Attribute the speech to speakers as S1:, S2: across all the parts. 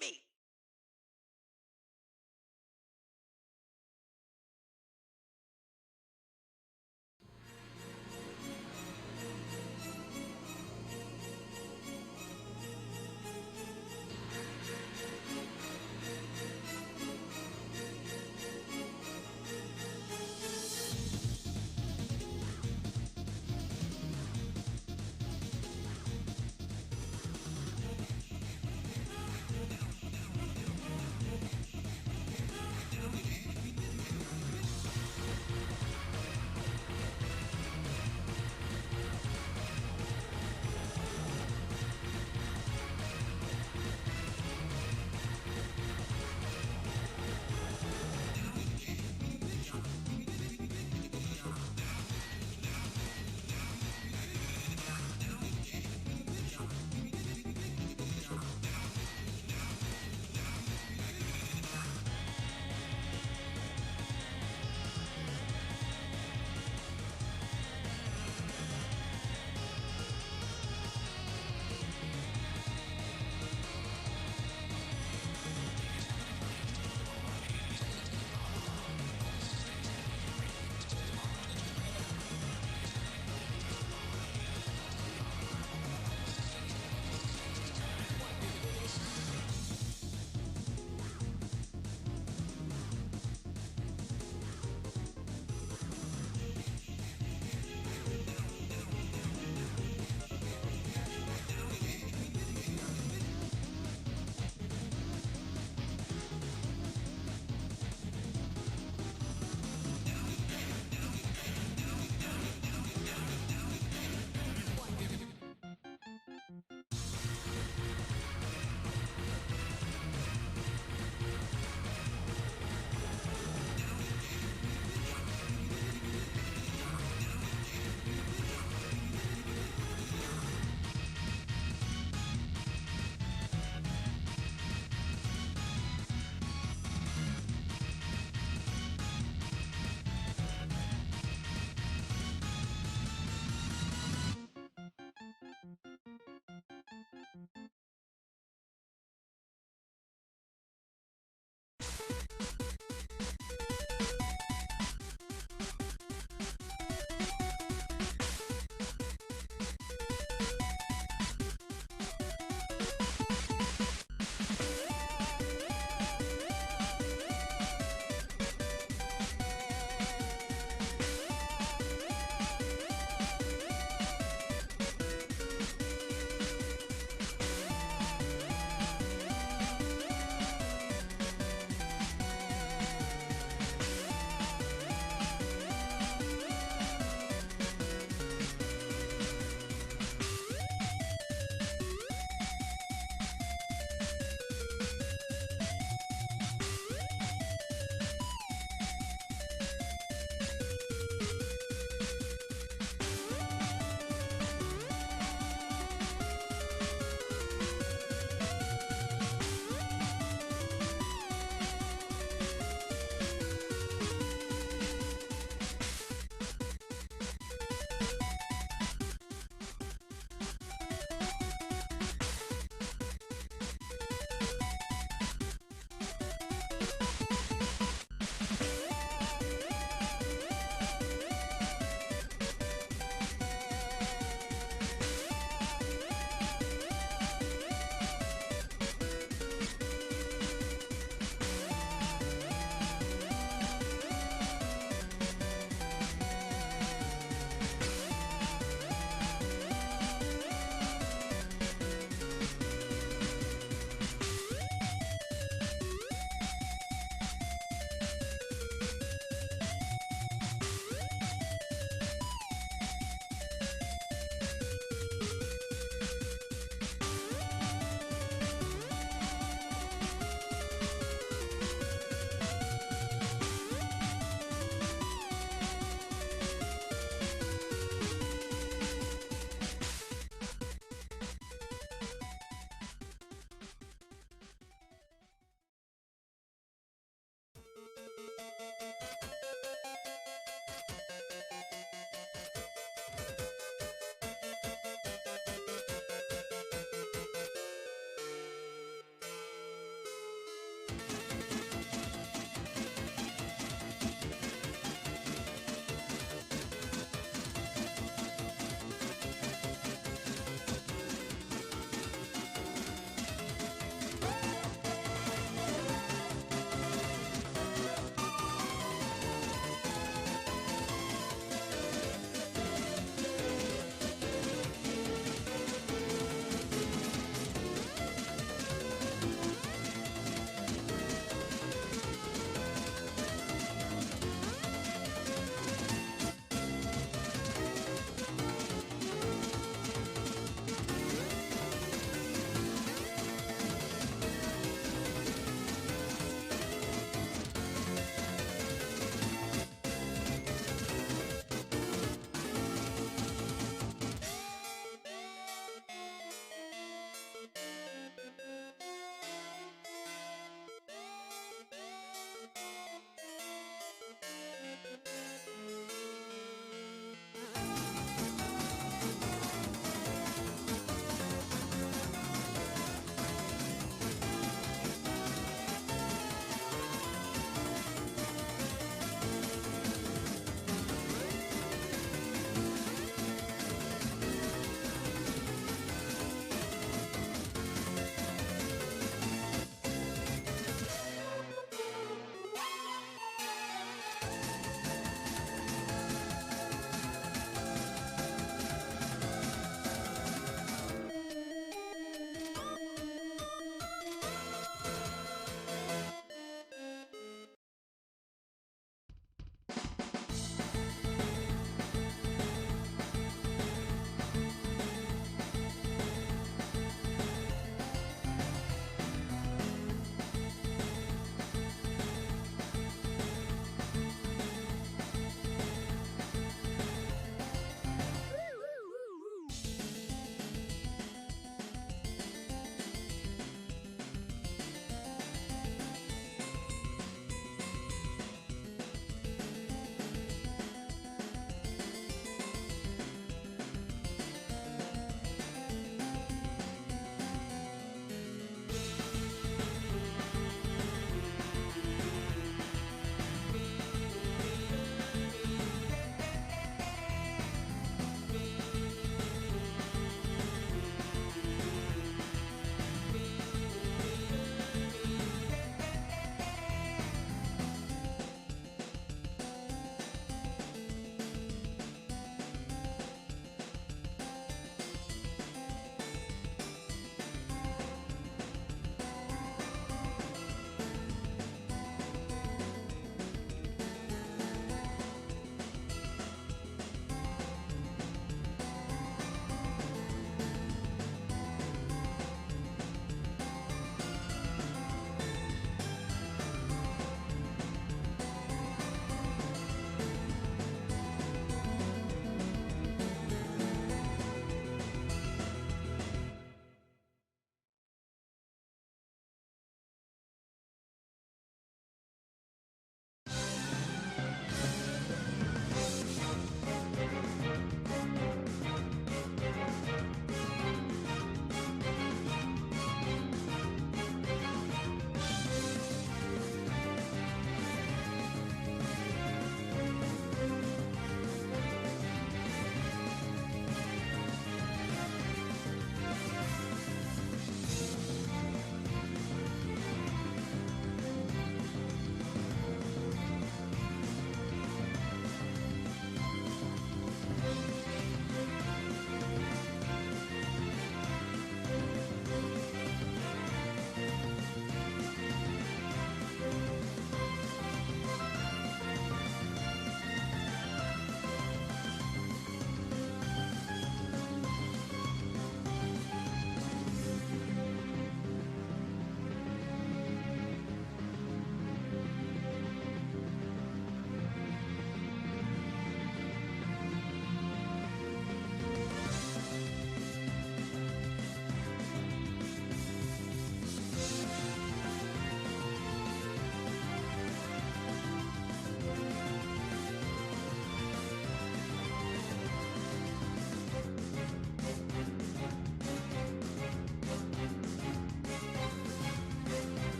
S1: baby!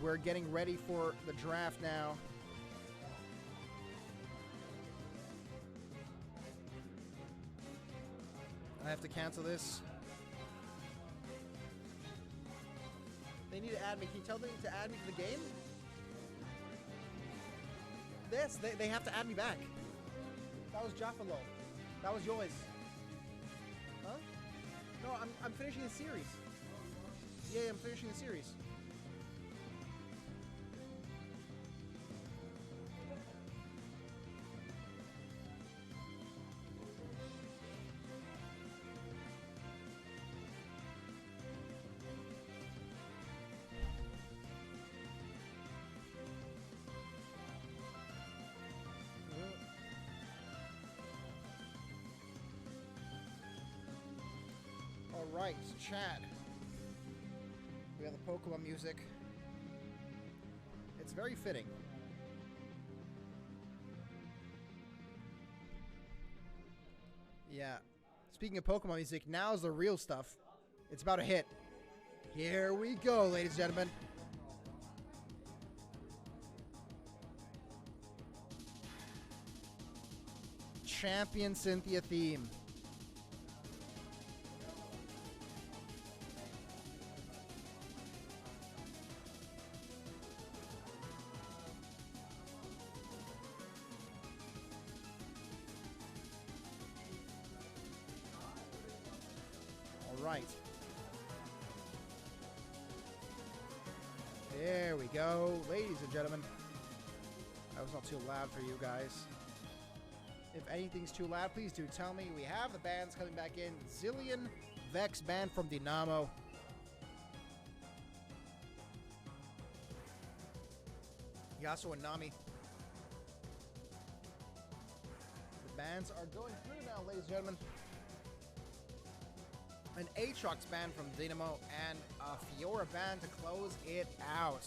S1: we're getting ready for the draft now. I have to cancel this. They need to add me. Can you tell them to add me to the game? Yes, they have to add me back. That was Jaffalo. That was yours. Huh? No, I'm finishing the series. Yeah, I'm finishing the series. Alright, chat. We have the Pokemon music. It's very fitting. Yeah. Speaking of Pokemon music, now's the real stuff. It's about to hit. Here we go, ladies and gentlemen. Champion Cynthia theme. Right. There we go, ladies and gentlemen. That was not too loud for you guys. If anything's too loud, please do tell me. We have the bands coming back in. Zillion, Vex band from Dynamo. Yasuo and Nami. The bands are going through now, ladies and gentlemen. An Aatrox band from Dynamo and a Fiora band to close it out.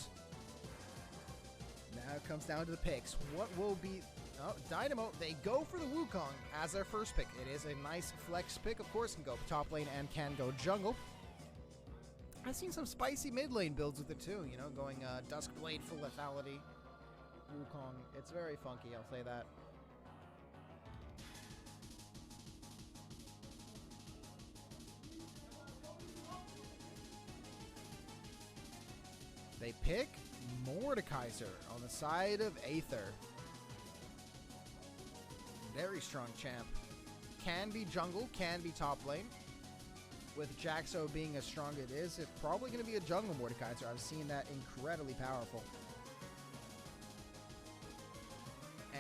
S1: Now it comes down to the picks. What will be... Oh, Dynamo, they go for the Wukong as their first pick. It is a nice flex pick, of course. Can go top lane and can go jungle. I've seen some spicy mid lane builds with it too, you know, going Duskblade for lethality. Wukong, it's very funky, I'll say that. They pick Mordekaiser on the side of Aether. Very strong champ. Can be jungle, can be top lane. With Jaxo being as strong as it is, it's probably going to be a jungle Mordekaiser. I've seen that incredibly powerful.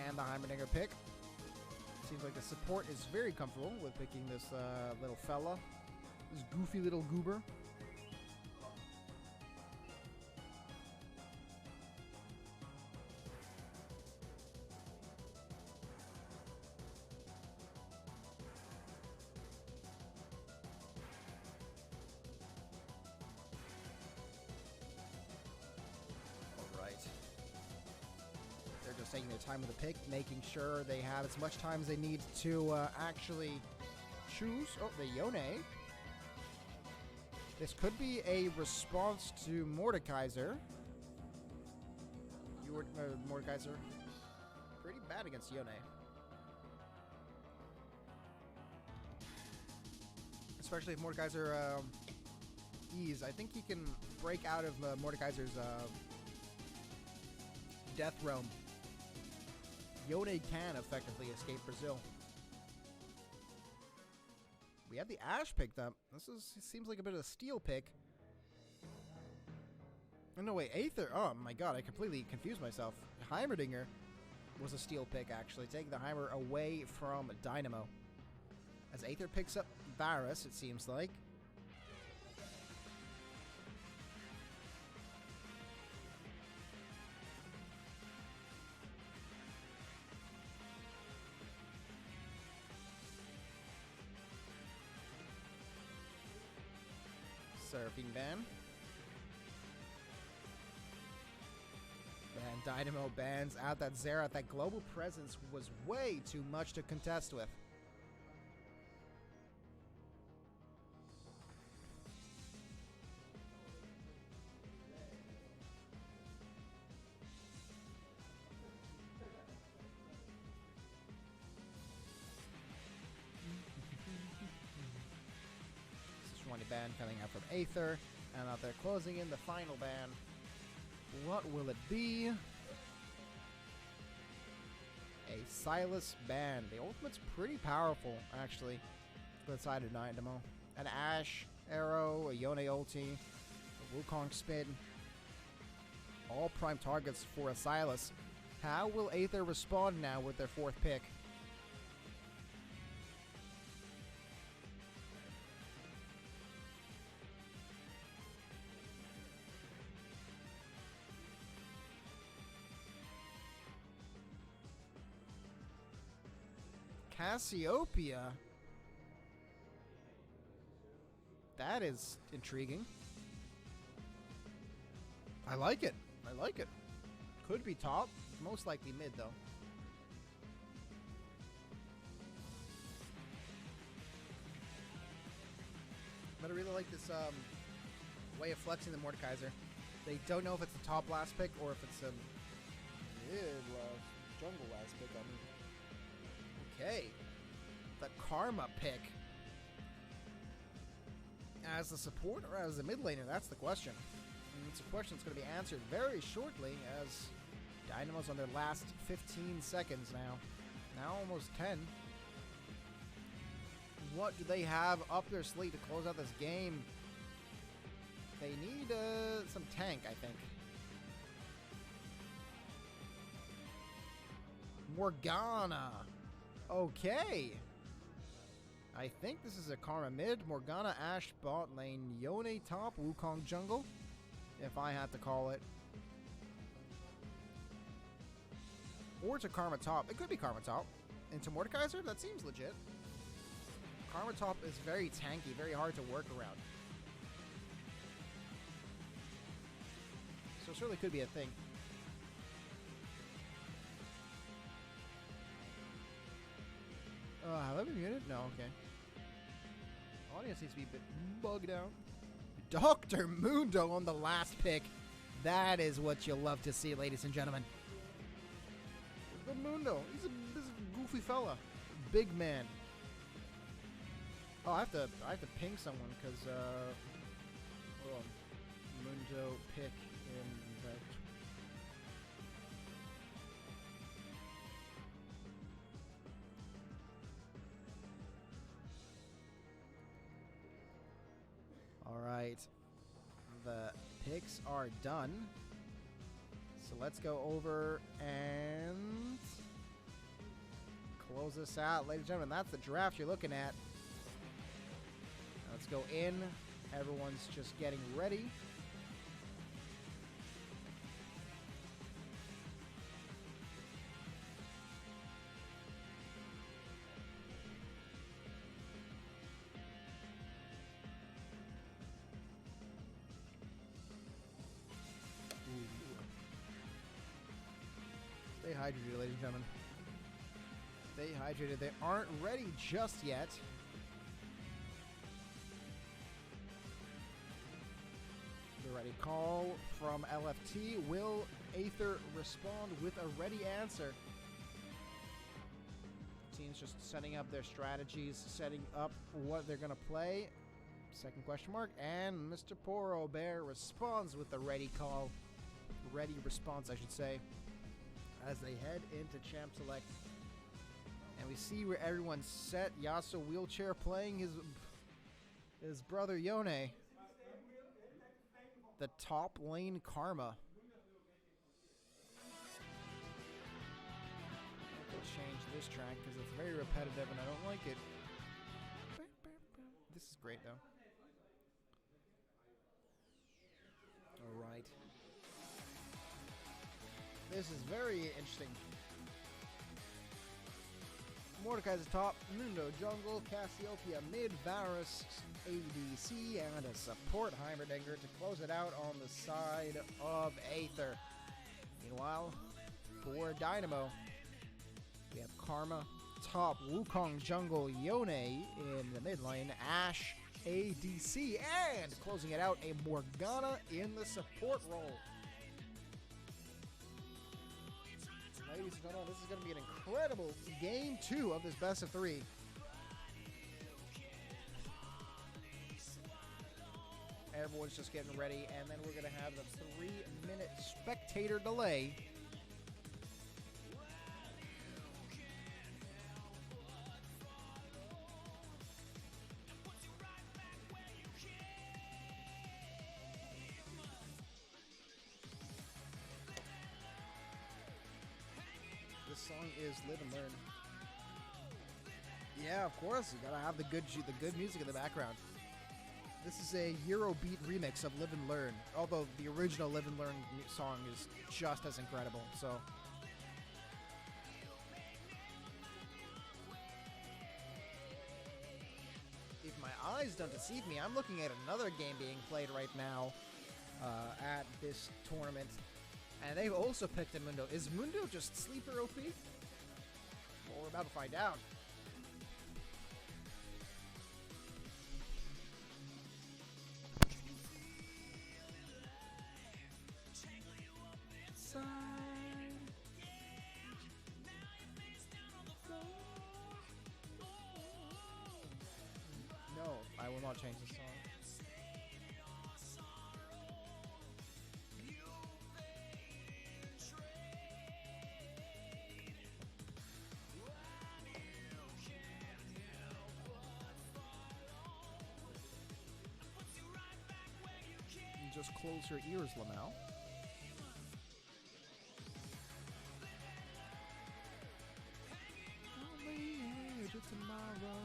S1: And the Heimerdinger pick. Seems like the support is very comfortable with picking this little fella. This goofy little goober. They're just taking their time with the pick, making sure they have as much time as they need to actually choose. Oh, the Yone. This could be a response to Mordekaiser. Mordekaiser pretty bad against Yone. Especially if Mordekaiser E's. I think he can break out of Mordekaiser's Death Realm. Yone can effectively escape Brazil. We have the Ash picked up. This seems like a bit of a steal pick. Oh, no, wait, Aether. Oh, my God, I completely confused myself. Heimerdinger was a steal pick, actually, taking the Heimer away from Dynamo. As Aether picks up Varus, it seems like. Surfing ban. And Dynamo bans out that Xerath. That global presence was way too much to contest with. friendly ban coming out from Aether. And out there closing in the final ban. What will it be? A Silas ban. The ultimate's pretty powerful, actually. For the side of Dynamo. An Ashe arrow, a Yone ulti, a Wukong spin. All prime targets for a Silas. How will Aether respond now with their 4th pick? Cassiopeia? That is intriguing. I like it. I like it. Could be top. Most likely mid, though. But I really like this way of flexing the Mordekaiser. They don't know if it's the top last pick or if it's a mid jungle last pick. I mean, okay, the Karma pick. As the support or as the mid laner? That's the question. And it's a question that's going to be answered very shortly as Dynamo's on their last 15 seconds now. Now almost 10. What do they have up their sleeve to close out this game? They need some tank, I think. Morgana. Okay. I think this is a Karma mid, Morgana Ashe bot lane, Yone top, Wukong jungle, if I had to call it. Or it's a Karma top. It could be Karma top. Into Mordekaiser? That seems legit. Karma top is very tanky, very hard to work around. So it certainly could be a thing. Have I been muted? No, okay. Audience seems to be a bit bugged out. Dr. Mundo on the last pick. That is what you'll love to see, ladies and gentlemen. The Mundo. He's a goofy fella. Big man. Oh, I have to ping someone because Mundo pick in the Alright, the picks are done. So let's go over and close this out. Ladies and gentlemen, that's the draft you're looking at. Let's go in. Everyone's just getting ready. Stay hydrated, ladies and gentlemen. Stay hydrated. They aren't ready just yet. The ready call from LFT. Will Aether respond with a ready answer? Team's just setting up their strategies, setting up what they're going to play. Second question mark. And Mr. Poro Bear responds with the ready call. Ready response, I should say. As they head into Champ Select. And we see where everyone's set. Yasuo wheelchair playing his brother Yone. The top lane Karma. I'll change this track because it's very repetitive and I don't like it. This is great though. Alright. This is very interesting. Mordekaiser's top, Mundo jungle, Cassiopeia mid, Varus ADC, and a support Heimerdinger to close it out on the side of Aether. Meanwhile, for Dynamo, we have Karma top, Wukong jungle, Yone in the mid lane, Ashe ADC, and closing it out, a Morgana in the support role. Ladies and gentlemen, this is going to be an incredible game 2 of this best of 3. Everyone's just getting ready, and then we're going to have the 3-minute spectator delay. This song is Live and Learn. Yeah, of course. You gotta have the good music in the background. This is a Eurobeat remix of Live and Learn, although the original Live and Learn song is just as incredible. So, if my eyes don't deceive me, I'm looking at another game being played right now at this tournament. And they've also picked a Mundo. Is Mundo just sleeper OP? Well, we're about to find out. No, I will not change the song. Just close your ears, Lamau. On the edge of tomorrow.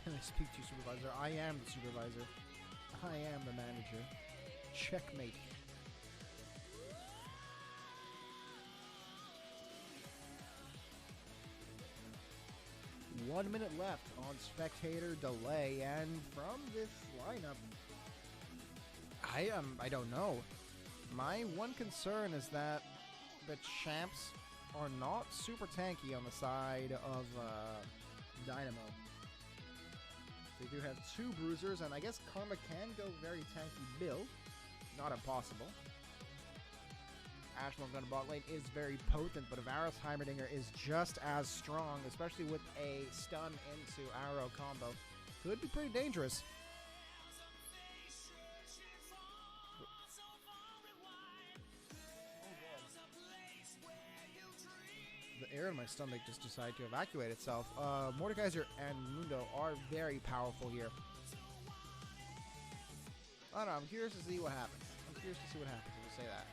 S1: Can I speak to you, supervisor? I am the supervisor. I am the manager. Checkmate. One minute left on spectator delay, and from this lineup, I don't know. My one concern is that the champs are not super tanky on the side of Dynamo. They do have 2 bruisers, and I guess Karma can go very tanky build. Not impossible. Ashmore gun bot lane is very potent, but Varus Heimerdinger is just as strong, especially with a stun into arrow combo. Could be pretty dangerous. The air in my stomach just decided to evacuate itself. Mordekaiser and Mundo are very powerful here. I don't know, I'm curious to see what happens. I'm curious to see what happens when we say that.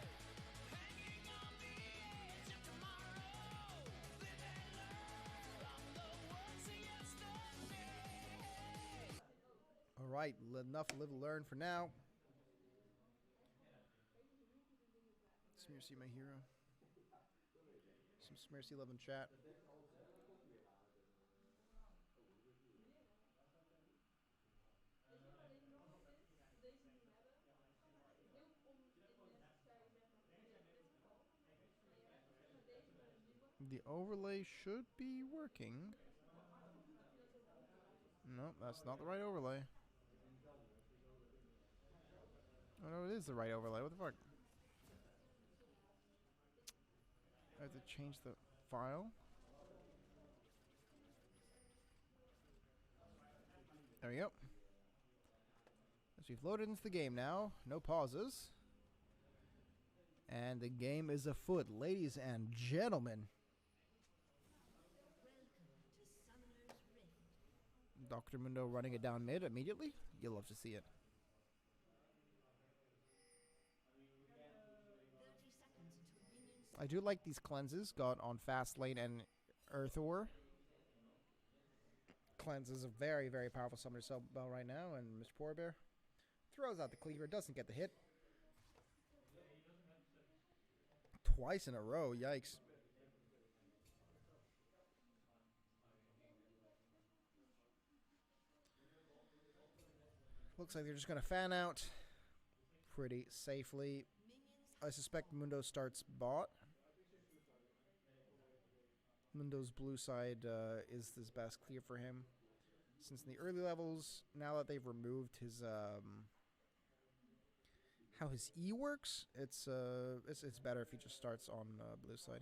S1: Alright, enough live and learn for now. Smearsy, my hero. Some Smearsy love in chat. The overlay should be working. No, that's not the right overlay. Oh no, it is the right overlay. What the fuck? I have to change the file. There we go. As we've loaded into the game now, no pauses. And the game is afoot, ladies and gentlemen. Dr. Mundo running it down mid immediately. You'll love to see it. I do like these cleanses got on fast lane and Earthor. Cleanse is a very, very powerful summoner spell right now, and Mr. Poor Bear throws out the cleaver, doesn't get the hit. Twice in a row, yikes. Looks like they're just going to fan out pretty safely. I suspect Mundo starts bot. Mundo's blue side is his best clear for him. Since in the early levels, now that they've removed his how his E works, it's better if he just starts on blue side.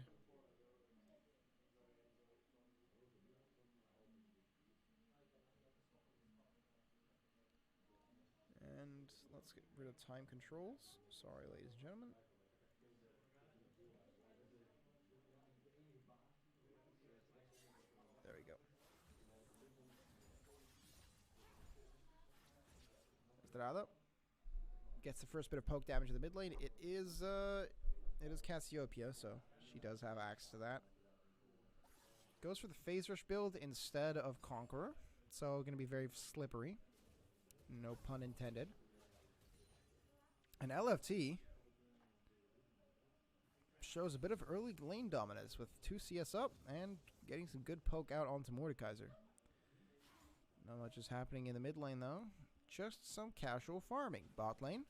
S1: And let's get rid of time controls. Sorry, ladies and gentlemen. There we go. Estrada gets the first bit of poke damage in the mid lane. It is Cassiopeia, so she does have access to that. Goes for the phase rush build instead of Conqueror, so going to be very slippery. No pun intended. And LFT shows a bit of early lane dominance with 2 CS up and getting some good poke out onto Mordekaiser. Not much is happening in the mid lane though. Just some casual farming. Bot lane.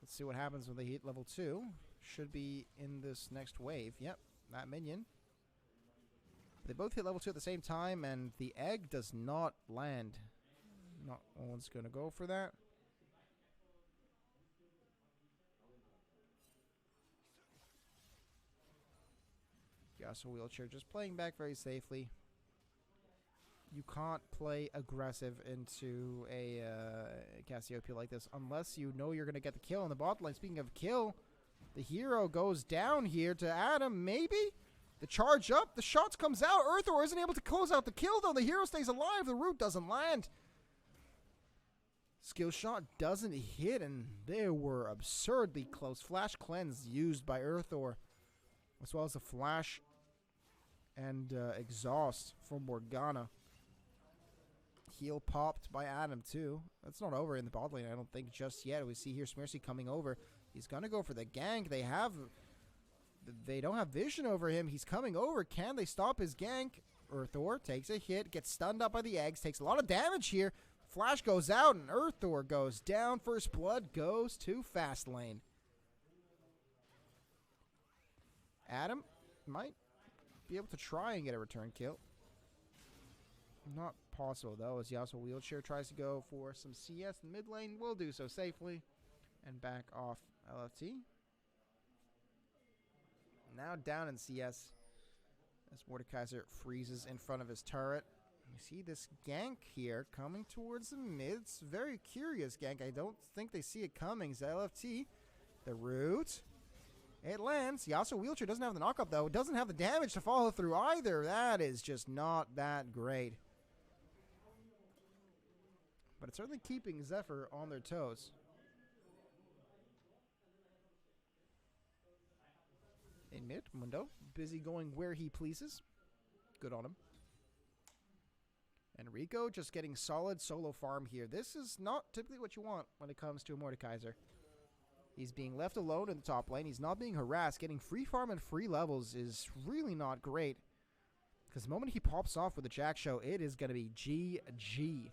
S1: Let's see what happens when they hit level 2. Should be in this next wave. Yep, that minion. They both hit level 2 at the same time, and the egg does not land. Not one's going to go for that. Yasuo Wheelchair just playing back very safely. You can't play aggressive into a Cassiopeia like this unless you know you're going to get the kill in the bot lane. Speaking of kill, the hero goes down here to Adam, maybe? The charge up, the shots comes out. Earthor isn't able to close out the kill, though. The hero stays alive. The root doesn't land. Skill shot doesn't hit, and they were absurdly close. Flash cleanse used by Earthor, as well as a flash and exhaust from Morgana. Heal popped by Adam, too. That's not over in the bot lane, I don't think, just yet. We see here Smearsy coming over. He's going to go for the gank. They don't have vision over him. He's coming over. Can they stop his gank? Earthor takes a hit, gets stunned up by the eggs, takes a lot of damage here. Flash goes out, and Earthor goes down. First blood goes to fast lane. Adam might be able to try and get a return kill. Not possible, though, as Yasuo Wheelchair tries to go for some CS in mid lane. Will do so safely. And back off LFT. Now down in CS as Mordekaiser freezes in front of his turret. You see this gank here coming towards the mid. It's very curious gank. I don't think they see it coming. LFT, the root. It lands. Yasuo Wheelchair doesn't have the knockup, though. It doesn't have the damage to follow through either. That is just not that great. But it's certainly keeping Zephyr on their toes. In mid, Mundo, busy going where he pleases. Good on him. And Rico just getting solid solo farm here. This is not typically what you want when it comes to a Mordekaiser. He's being left alone in the top lane. He's not being harassed. Getting free farm and free levels is really not great. Because the moment he pops off with the Jack Show, it is going to be GG.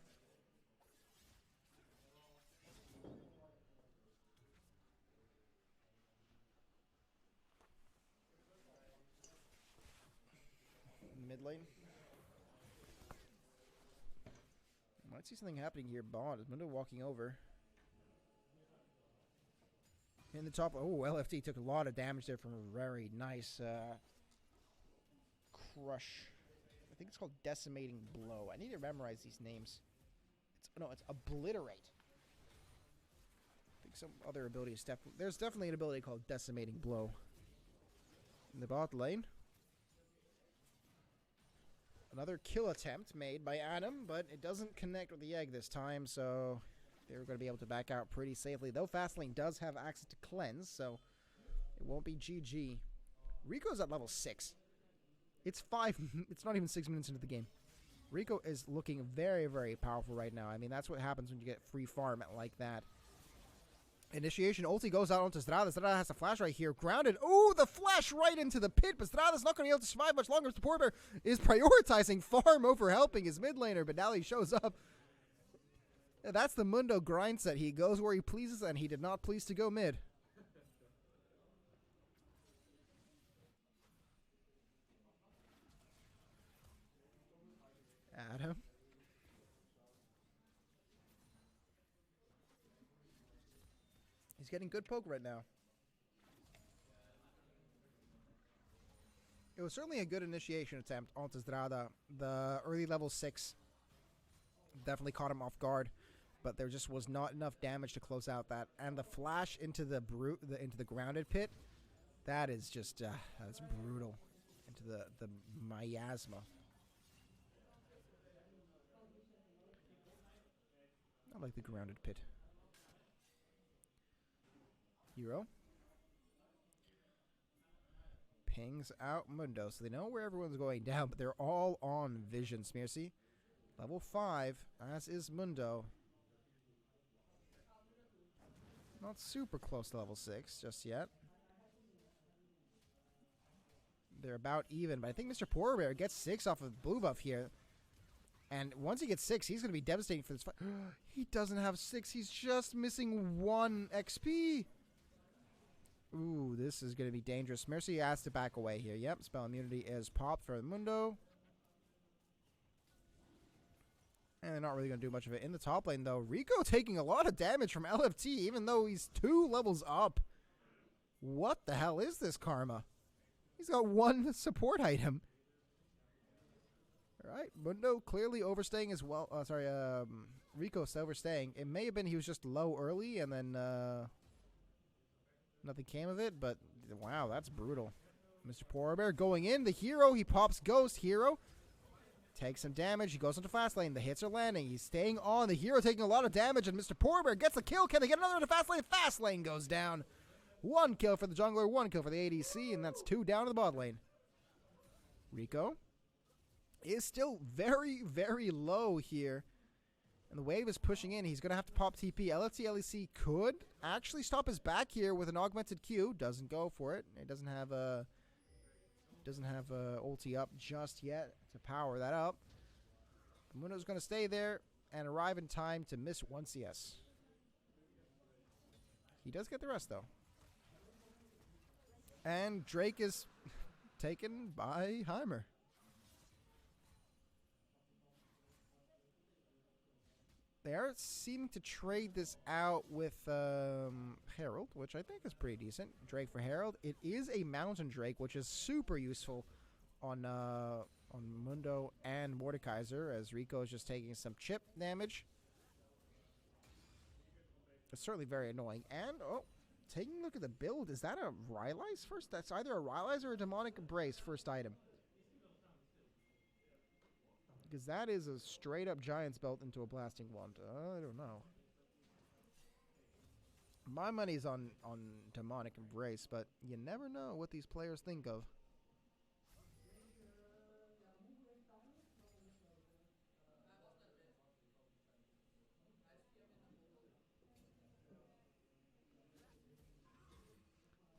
S1: Mid lane. Might see something happening here. Bond is Mundo walking over. In the top. Oh, LFT took a lot of damage there from a very nice crush. I think it's called Decimating Blow. I need to memorize these names. It's Obliterate. I think some other ability is there's definitely an ability called Decimating Blow. In the bot lane. Another kill attempt made by Adam, but it doesn't connect with the egg this time, so they're going to be able to back out pretty safely. Though Fastlane does have access to cleanse, so it won't be GG. Rico's at level 6. It's not even 6 minutes into the game. Rico is looking very, very powerful right now. I mean, that's what happens when you get free farm like that. Initiation ulti goes out onto Strada. Strada has a flash right here. Grounded. Oh, the flash right into the pit. But Strada's not going to be able to survive much longer. The poor bear is prioritizing farm over helping his mid laner. But now he shows up. That's the Mundo grind set. He goes where he pleases, and he did not please to go mid. Adam. He's getting good poke right now. It was certainly a good initiation attempt onto Zdrada. The early level 6 definitely caught him off guard, but there just was not enough damage to close out that. And the flash into the into the grounded pit, that is just that's brutal. Into the miasma. I like the grounded pit. Hero pings out Mundo, so they know where everyone's going down, but they're all on Vision. Smearsy, level 5, as is Mundo. Not super close to level 6 just yet. They're about even, but I think Mr. Polar Bear gets 6 off of blue buff here. And once he gets 6, he's going to be devastating for this fight. He doesn't have 6. He's just missing 1 XP. Ooh, this is going to be dangerous. Mercy has to back away here. Yep, spell immunity is popped for Mundo. And they're not really going to do much of it in the top lane, though. Rico taking a lot of damage from LFT, even though he's 2 levels up. What the hell is this karma? He's got 1 support item. All right, Mundo clearly overstaying as well. Rico's overstaying. It may have been he was just low early, and then nothing came of it, but wow, that's brutal. Mr. Polar Bear going in. The hero, he pops Ghost. Hero takes some damage. He goes into fast lane. The hits are landing. He's staying on. The hero taking a lot of damage, and Mr. Polar Bear gets the kill. Can they get another into fast lane? Fast lane goes down. 1 kill for the jungler, 1 kill for the ADC, and that's 2 down to the bot lane. Rico is still very, very low here. And the wave is pushing in. He's going to have to pop TP. LFT LEC could actually stop his back here with an augmented Q. Doesn't go for it. It doesn't have a ulti up just yet to power that up. Mundo's going to stay there and arrive in time to miss 1 CS. He does get the rest, though. And Drake is taken by Heimer. They are seeming to trade this out with Herald, which I think is pretty decent. Drake for Herald. It is a Mountain Drake, which is super useful on Mundo and Mordekaiser, as Rico is just taking some chip damage. It's certainly very annoying. And, oh, taking a look at the build, is that a Rylai's first? That's either a Rylai's or a Demonic Embrace first item. Because that is a straight-up Giant's Belt into a Blasting Wand. I don't know. My money's on Demonic Embrace, but you never know what these players think of.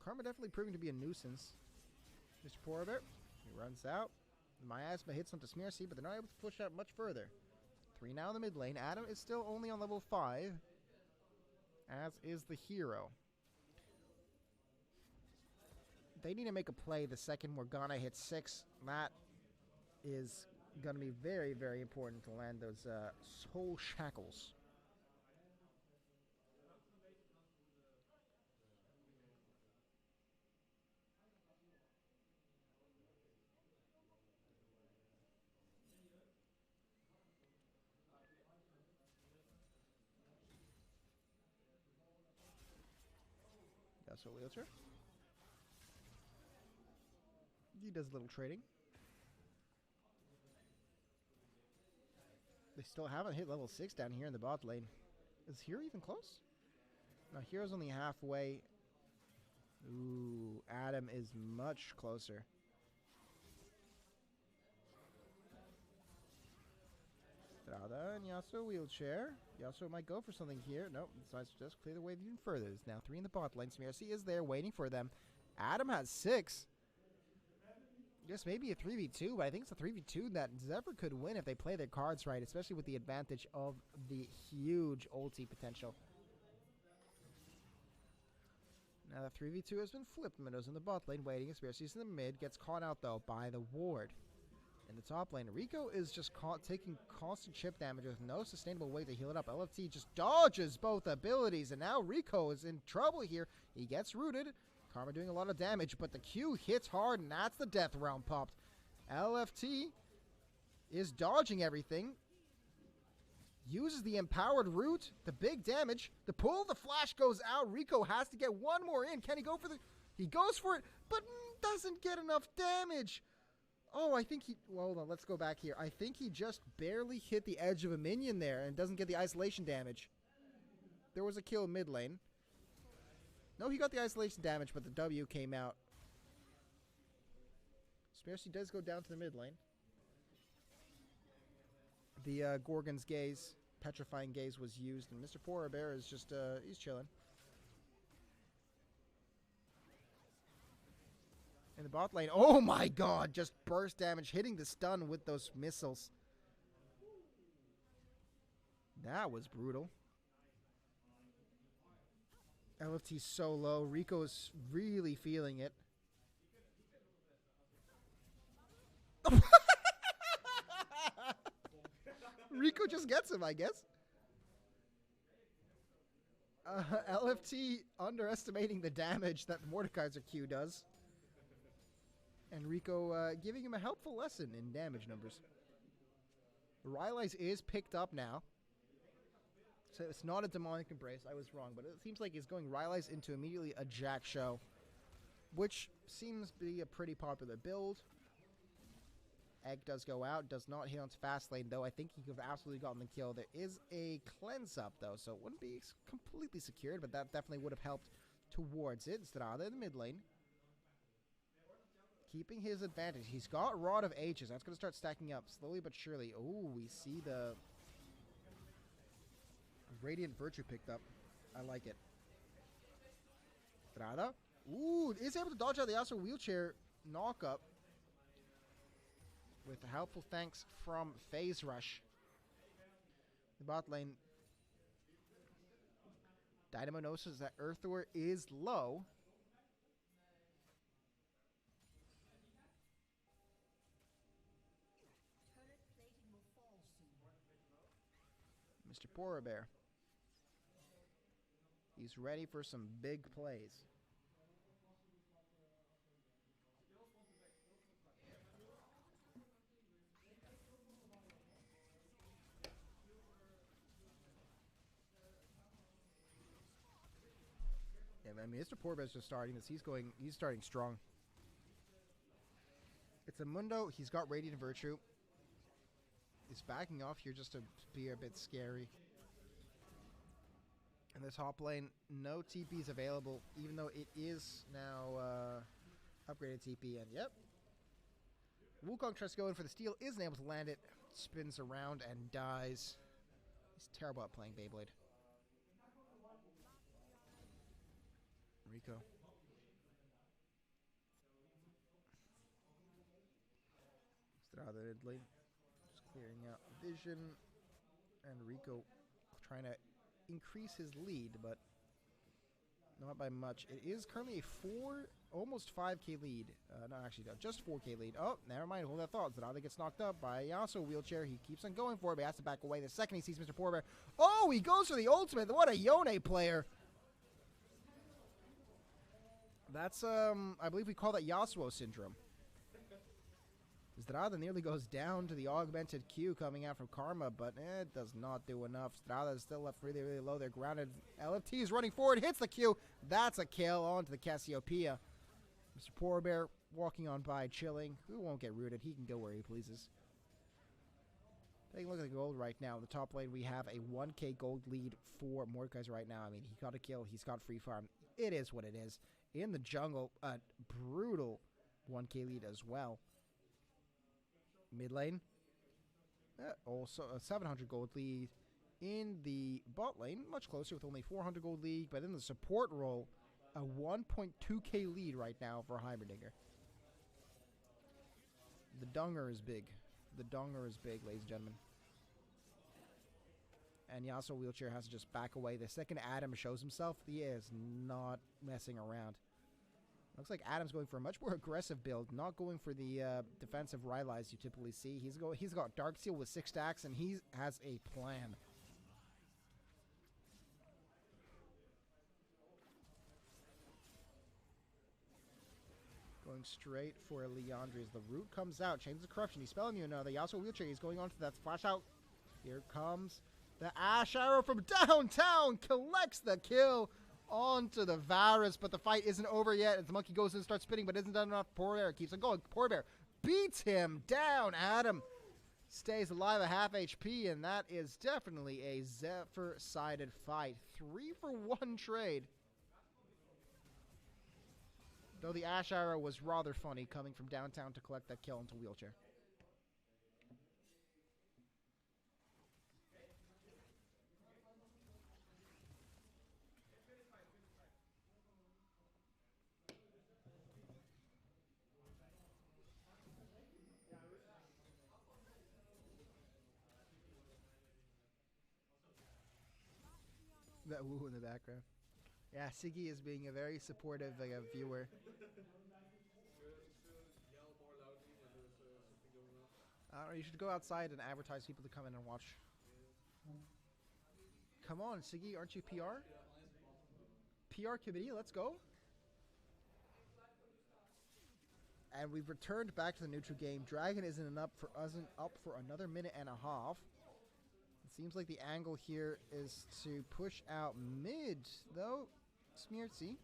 S1: Karma definitely proving to be a nuisance. Mr. Porbert, he runs out. Miasma hits onto Smearsy, but they're not able to push out much further. 3 now in the mid lane. Adam is still only on level 5, as is the hero. They need to make a play the second Morgana hits 6. That is going to be very, very important to land those soul shackles. So Leocher. He does a little trading. They still haven't hit level 6 down here in the bot lane. Is Hero even close? No, Hero's only halfway. Ooh, Adam is much closer. Strada and Yasuo wheelchair. Yasuo might go for something here. Nope, decides to just clear the wave even further. There's now 3 in the bot lane. Smearsy is there waiting for them. Adam has 6. Just maybe a 3v2, but I think it's a 3v2 that Zephyr could win if they play their cards right, especially with the advantage of the huge ulti potential. Now the 3v2 has been flipped. Minnows in the bot lane waiting. Smearsy's in the mid. Gets caught out, though, by the ward. In the top lane, Rico is just taking constant chip damage with no sustainable way to heal it up. LFT just dodges both abilities, and now Rico is in trouble here. He gets rooted. Karma doing a lot of damage, but the Q hits hard, and that's the death round popped. LFT is dodging everything. Uses the empowered root, the big damage. The pull, the flash goes out. Rico has to get one more in. Can he go for the... He goes for it, but doesn't get enough damage. Oh, I think he... Well, hold on, let's go back here. I think he just barely hit the edge of a minion there and doesn't get the isolation damage. There was a kill mid lane. No, he got the isolation damage, but the W came out. Smearsy does go down to the mid lane. The Gorgon's Gaze, Petrifying Gaze was used, and Mr. Polar Bear is just, he's chilling. In the bot lane, oh my god, just burst damage, hitting the stun with those missiles. That was brutal. LFT's so low, Rico's really feeling it. Rico just gets him, I guess. LFT underestimating the damage that the Mordekaiser Q does. And Rico giving him a helpful lesson in damage numbers. Rylai's is picked up now. So it's not a demonic embrace. I was wrong, but it seems like he's going Rylai's into immediately a Jack show, which seems to be a pretty popular build. Egg does go out, does not hit onto fast lane, though. I think he could have absolutely gotten the kill. There is a cleanse up, though, so it wouldn't be completely secured, but that definitely would have helped towards it. Strada in the mid lane, keeping his advantage. He's got Rod of Ages. That's going to start stacking up slowly but surely. Oh, we see the Radiant Virtue picked up. I like it. Strada. Ooh, is able to dodge out the Yasuo wheelchair knock up. With a helpful thanks from Phase Rush. The bot lane. Dynamo notices that Aether is low. Mr. Polar Bear. He's ready for some big plays. I mean, Mr. Porbez just starting this. He's starting strong. It's a Mundo. He's got Radiant Virtue. He's backing off here just to be a bit scary. In the top lane, no TPs available, even though it is now upgraded TP. And yep, Wukong tries to go in for the steal, isn't able to land it. Spins around and dies. He's terrible at playing Beyblade. Rico. Strada Ridley. Just clearing out vision. And Rico trying to increase his lead, but not by much. It is currently a almost 5k lead. No, actually, no, just 4k lead. Oh, never mind. Hold that thought. Strada gets knocked up by Yasuo wheelchair. He keeps on going for it, but he has to back away the second he sees Mr. Poor Bear. Oh, he goes for the ultimate. What a Yone player. That's, I believe we call that Yasuo syndrome. Strada nearly goes down to the augmented Q coming out from Karma, but it does not do enough. Strada is still left really, really low. They're grounded. LFT is running forward, hits the Q. That's a kill onto the Cassiopeia. Mr. Poor Bear walking on by, chilling. Who won't get rooted? He can go where he pleases. Taking a look at the gold right now. In the top lane, we have a 1k gold lead for Mordekaiser right now. I mean, he got a kill. He's got free farm. It is what it is. In the jungle, a brutal 1k lead as well. Mid lane, also a 700 gold lead. In the bot lane, much closer with only 400 gold lead. But in the support role, a 1.2k lead right now for Heimerdinger. The Dunger is big. The Dunger is big, ladies and gentlemen. And Yasuo wheelchair has to just back away. The second Adam shows himself, he is not messing around. Looks like Adam's going for a much more aggressive build, not going for the defensive Rylai's you typically see. He's got Dark Seal with 6 stacks, and he has a plan. Going straight for Leandre as the root comes out. Chains of Corruption. He's spelling you another. Yasuo Wheelchair. He's going on to that flash out. Here comes the Ash Arrow from downtown. Collects the kill onto the Varus, but the fight isn't over yet as the monkey goes in and starts spinning, but isn't done enough. Poor Bear keeps on going. Poor Bear beats him down. Adam stays alive at half HP, and that is definitely a Zephyr-sided fight. 3-for-1 trade. Though the Ash Arrow was rather funny coming from downtown to collect that kill into Wheelchair. That woo in the background. Yeah, Siggy is being a very supportive viewer. You should go outside and advertise people to come in and watch. Come on, Siggy, aren't you PR? PR committee, let's go. And we've returned back to the neutral game. Dragon isn't up for another minute and a half. It seems like the angle here is to push out mid, though. Smearcy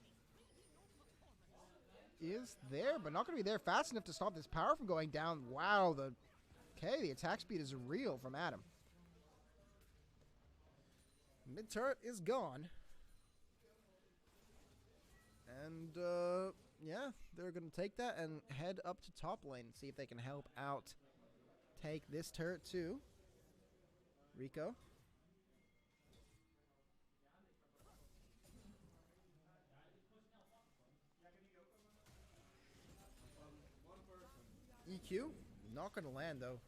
S1: is there, but not going to be there fast enough to stop this power from going down. Wow, the attack speed is real from Adam. Mid turret is gone. And, yeah, they're going to take that and head up to top lane and see if they can help out take this turret too. Rico. EQ. Not going to land, though.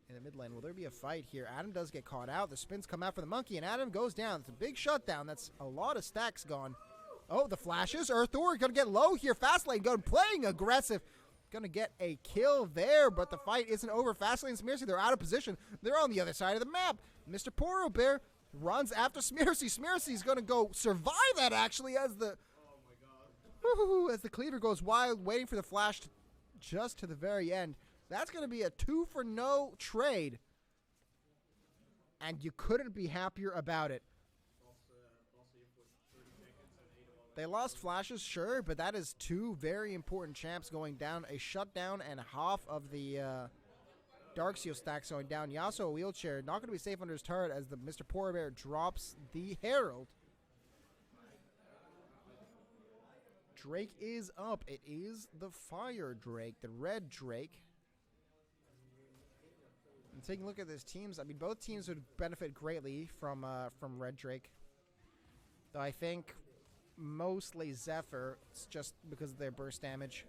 S1: In the mid lane, will there be a fight here? Adam does get caught out. The spins come out for the monkey, and Adam goes down. It's a big shutdown. That's a lot of stacks gone. Oh, the flashes. Earthor going to get low here. Fast lane going, playing aggressive. Going to get a kill there, but the fight isn't over. Fast lane and Smearcy, they're out of position. They're on the other side of the map. Mr. Poro Bear runs after Smearcy. Smearcy's going to go survive that, actually, as the... As the cleaver goes wild, waiting for the flash just to the very end. That's going to be a 2-for-no trade. And you couldn't be happier about it. They lost flashes, sure, but that is 2 very important champs going down. A shutdown and half of the Dark Seal stacks going down. Yasuo Wheelchair not going to be safe under his turret as the Mr. Poor Bear drops the Herald. Drake is up. It is the Fire Drake, the Red Drake. And taking a look at these teams, I mean, both teams would benefit greatly from Red Drake. Though I think mostly Zephyr, it's just because of their burst damage.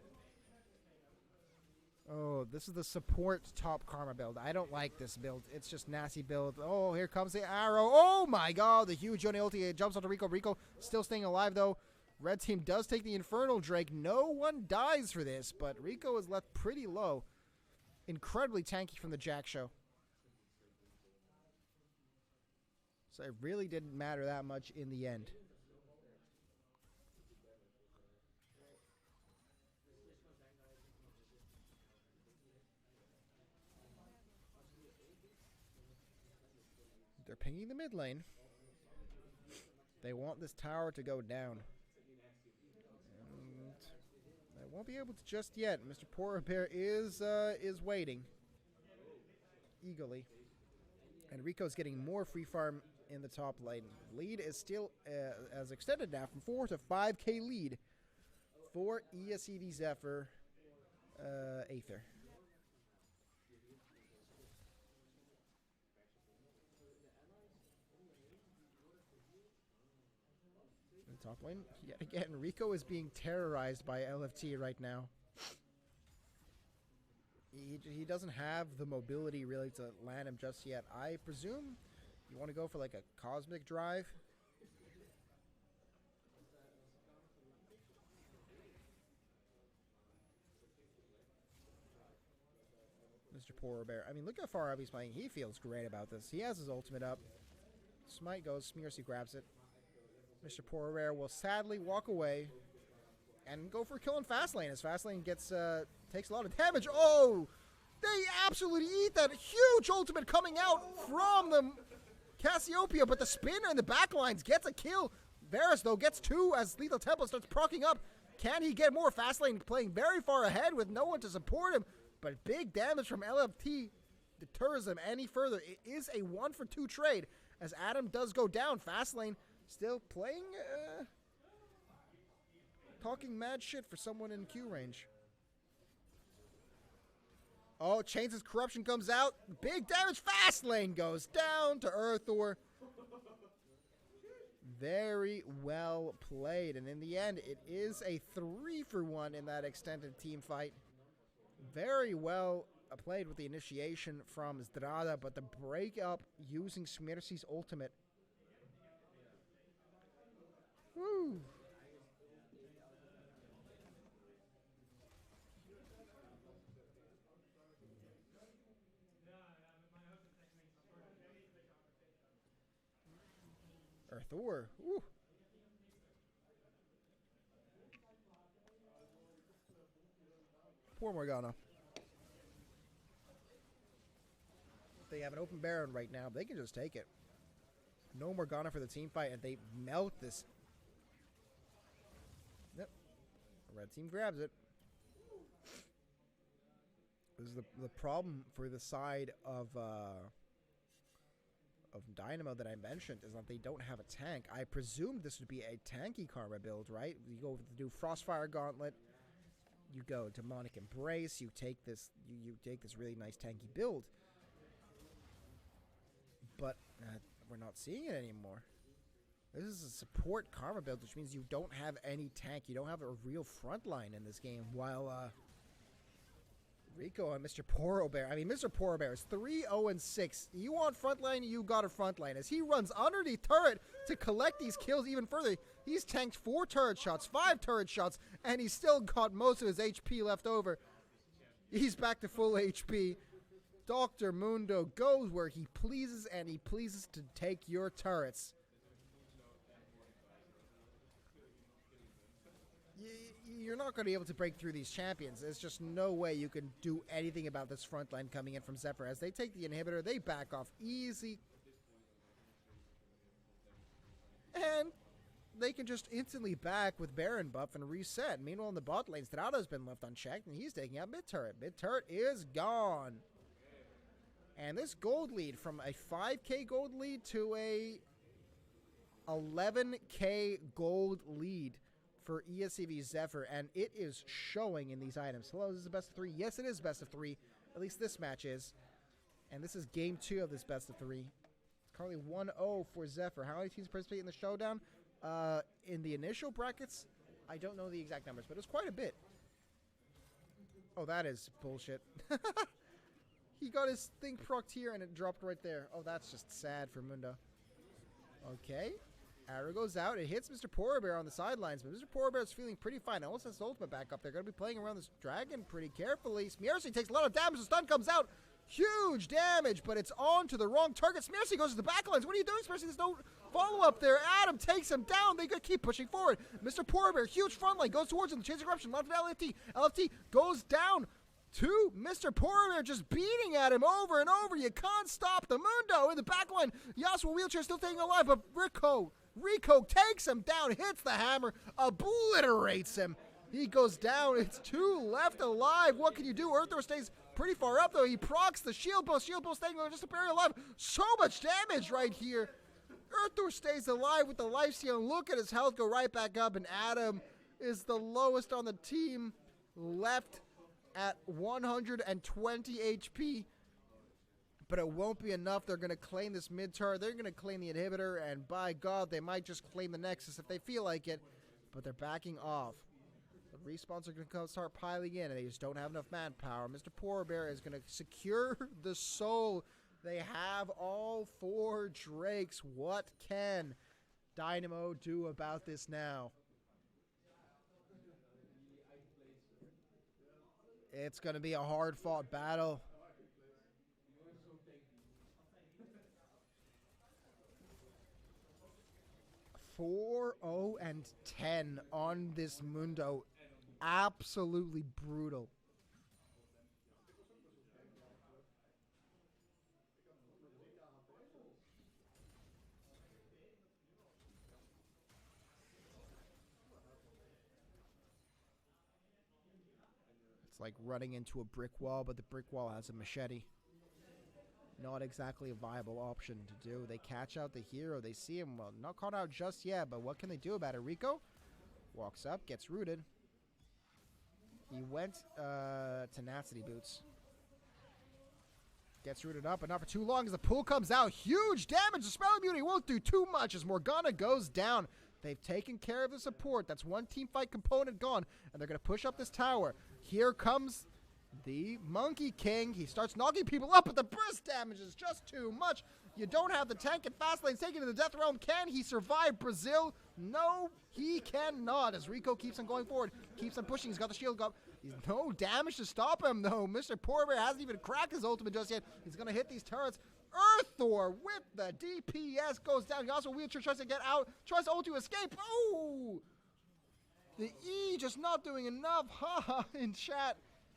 S1: Oh, this is the support top Karma build. I don't like this build. It's just nasty build. Oh, here comes the arrow. Oh my god, the huge Yone ulti. It jumps onto Rico. Rico still staying alive, though. Red team does take the Infernal Drake. No one dies for this, but Rico is left pretty low. Incredibly tanky from the Jack Show. So it really didn't matter that much in the end. They're pinging the mid lane. They want this tower to go down. And they won't be able to just yet. Mr. Poor Bear is waiting eagerly. And Rico's getting more free farm in the top lane. Lead is still as extended now from 4 to 5k lead for ESEV Zephyr Aether. Top lane, yet again, Rico is being terrorized by LFT right now. He doesn't have the mobility really to land him just yet. I presume you want to go for like a cosmic drive. Mr. Poor Bear. I mean, look how far up he's playing. He feels great about this. He has his ultimate up. Smite goes. Smearsy grabs it. Mr. Poor Bear will sadly walk away and go for killing Fastlane as Fastlane gets takes a lot of damage. Oh! They absolutely eat that huge ultimate coming out from the Cassiopeia, but the spinner in the backlines gets a kill. Varus, though, gets 2 as Lethal Temple starts proccing up. Can he get more? Fastlane playing very far ahead with no one to support him, but big damage from LFT deters him any further. It is a 1-for-2 trade as Adam does go down. Fastlane still playing, talking mad shit for someone in Q range. Oh, Chains' corruption comes out. Big damage. Fastlane goes down to Earthor. Very well played. And in the end, it is a 3-for-1 in that extended team fight. Very well played with the initiation from Zdrada, but the breakup using Smearsy's ultimate. Woo! Earthor. Woo! Poor Morgana. They have an open Baron right now. They can just take it. No Morgana for the team fight, and they melt this. Yep. Red team grabs it. This is the problem for the side of Dynamo that I mentioned is that they don't have a tank. I presumed this would be a tanky Karma build, right? You go to do Frostfire Gauntlet, you go Demonic Embrace, you take this really nice tanky build. But we're not seeing it anymore. This is a support Karma build, which means you don't have any tank. You don't have a real front line in this game. While Rico and Mr. Poro Bear. I mean, Mr. Poro Bear is 3-0-6. You want frontline, you got a frontline. As he runs underneath turret to collect these kills even further, he's tanked 4 turret shots, 5 turret shots, and he's still got most of his HP left over. He's back to full HP. Dr. Mundo goes where he pleases, and he pleases to take your turrets. You're not going to be able to break through these champions. There's just no way you can do anything about this front line coming in from Zephyr. As they take the inhibitor, they back off easy. And they can just instantly back with Baron buff and reset. Meanwhile, in the bot lane, Strada's been left unchecked, and he's taking out mid turret. Mid turret is gone. And this gold lead, from a 5k gold lead to a 11k gold lead for ESEV Zephyr, and it is showing in these items. Hello, is this a best of 3? Yes, it is best of 3. At least this match is. And this is game 2 of this best of 3. It's currently 1-0 for Zephyr. How many teams participate in the showdown? In the initial brackets, I don't know the exact numbers, but it's quite a bit. Oh, that is bullshit. He got his thing procced here, and it dropped right there. Oh, that's just sad for Mundo. Okay. Arrow goes out. It hits Mr. Poor Bear on the sidelines, but Mr. Poor Bear is feeling pretty fine. Almost has his ultimate back up. They're going to be playing around this dragon pretty carefully. Smearsy takes a lot of damage. The stun comes out. Huge damage, but it's on to the wrong target. Smearsy goes to the backlines. What are you doing, Smearsy? There's no follow-up there. Adam takes him down. They keep pushing forward. Mr. Poor Bear, huge front line, goes towards him. The Chains of Corruption. Lot of LFT. LFT goes down to Mr. Poor Bear, just beating at him over and over. You can't stop the Mundo in the backline. Yasuo Wheelchair still staying alive, but Rico takes him down, hits the hammer, obliterates him. He goes down. It's 2 left alive. What can you do? Earthor stays pretty far up, though. He procs the shield bow. Shield bow staying just barely alive. So much damage right here. Earthor stays alive with the lifesteal. Look at his health go right back up, and Adam is the lowest on the team, left at 120 HP. But it won't be enough. They're going to claim this mid-turret. They're going to claim the inhibitor, and by God, they might just claim the Nexus if they feel like it. But they're backing off. The respawns are going to start piling in, and they just don't have enough manpower. Mr. Poor Bear is going to secure the soul. They have all 4 Drakes. What can Dynamo do about this now? It's going to be a hard-fought battle. 4-0-10 on this Mundo. Absolutely brutal. It's like running into a brick wall, but the brick wall has a machete. Not exactly a viable option to do. They catch out the hero. They see him. Well, not caught out just yet, but what can they do about it? Rico walks up, gets rooted. He went tenacity boots. Gets rooted up, but not for too long as the pull comes out. Huge damage. The spell immunity won't do too much as Morgana goes down. They've taken care of the support. That's one team fight component gone, and they're going to push up this tower. Here comes the Monkey King. He starts knocking people up, but the burst damage is just too much. You don't have the tank, and Fastlane's taken to the Death Realm. Can he survive Brazil? No, he cannot, as Rico keeps on going forward, keeps on pushing. He's got the shield up. He's no damage to stop him, though. Mr. Poor Bear hasn't even cracked his ultimate just yet. He's going to hit these turrets. Earthor with the DPS goes down. He also wheelchair tries to get out, tries to ult to escape. Oh! The E just not doing enough. Haha, in chat.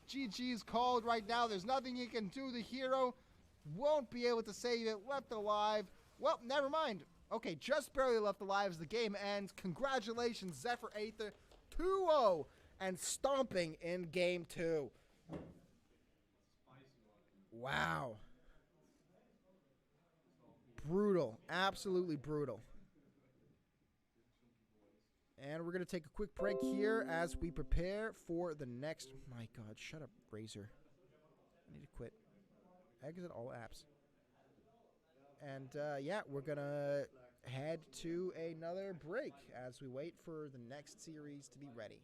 S1: GG's called right now. There's nothing he can do. The hero won't be able to save it. Left alive. Well, never mind. Okay, just barely left alive as the game ends. Congratulations, Zephyr Aether. 2-0 and stomping in game 2. Wow. Brutal. Absolutely brutal. And we're going to take a quick break here as we prepare for the next... My God, shut up, Razor. I need to quit. Exit all apps. And, yeah, we're going to head to another break as we wait for the next series to be ready.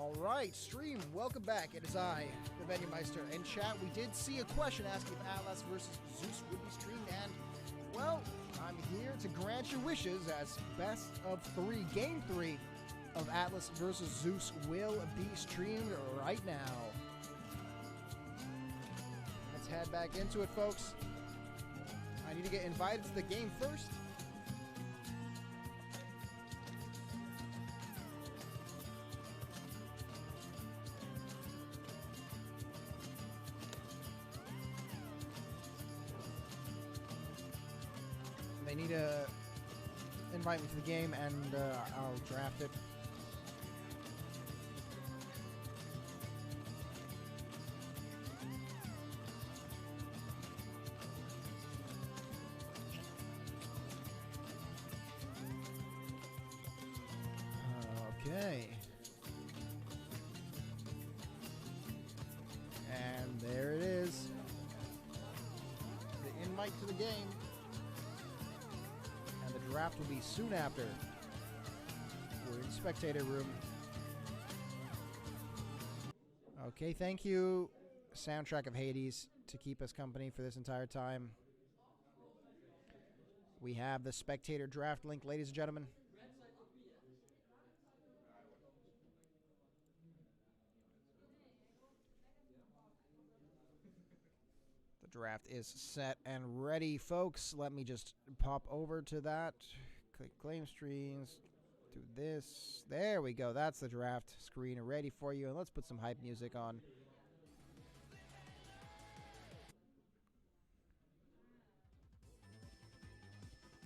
S1: Alright, stream, welcome back. It is I, the Venue Meister. In chat, we did see a question asking if Atlas versus Zeus would be streamed, and, well, I'm here to grant your wishes as best of 3, game 3 of Atlas versus Zeus will be streamed right now. Let's head back into it, folks. I need to get invited to the game first. They need to invite me to the game, and I'll draft it. Okay. And there it is. The invite to the game. And the draft will be soon after. We're in spectator room. Okay, thank you, Soundtrack of Hades, to keep us company for this entire time. We have the spectator draft link, ladies and gentlemen. The draft is set and ready, folks. Let me just pop over to that. Click claim streams. Do this. There we go. That's the draft screen ready for you. And let's put some hype music on.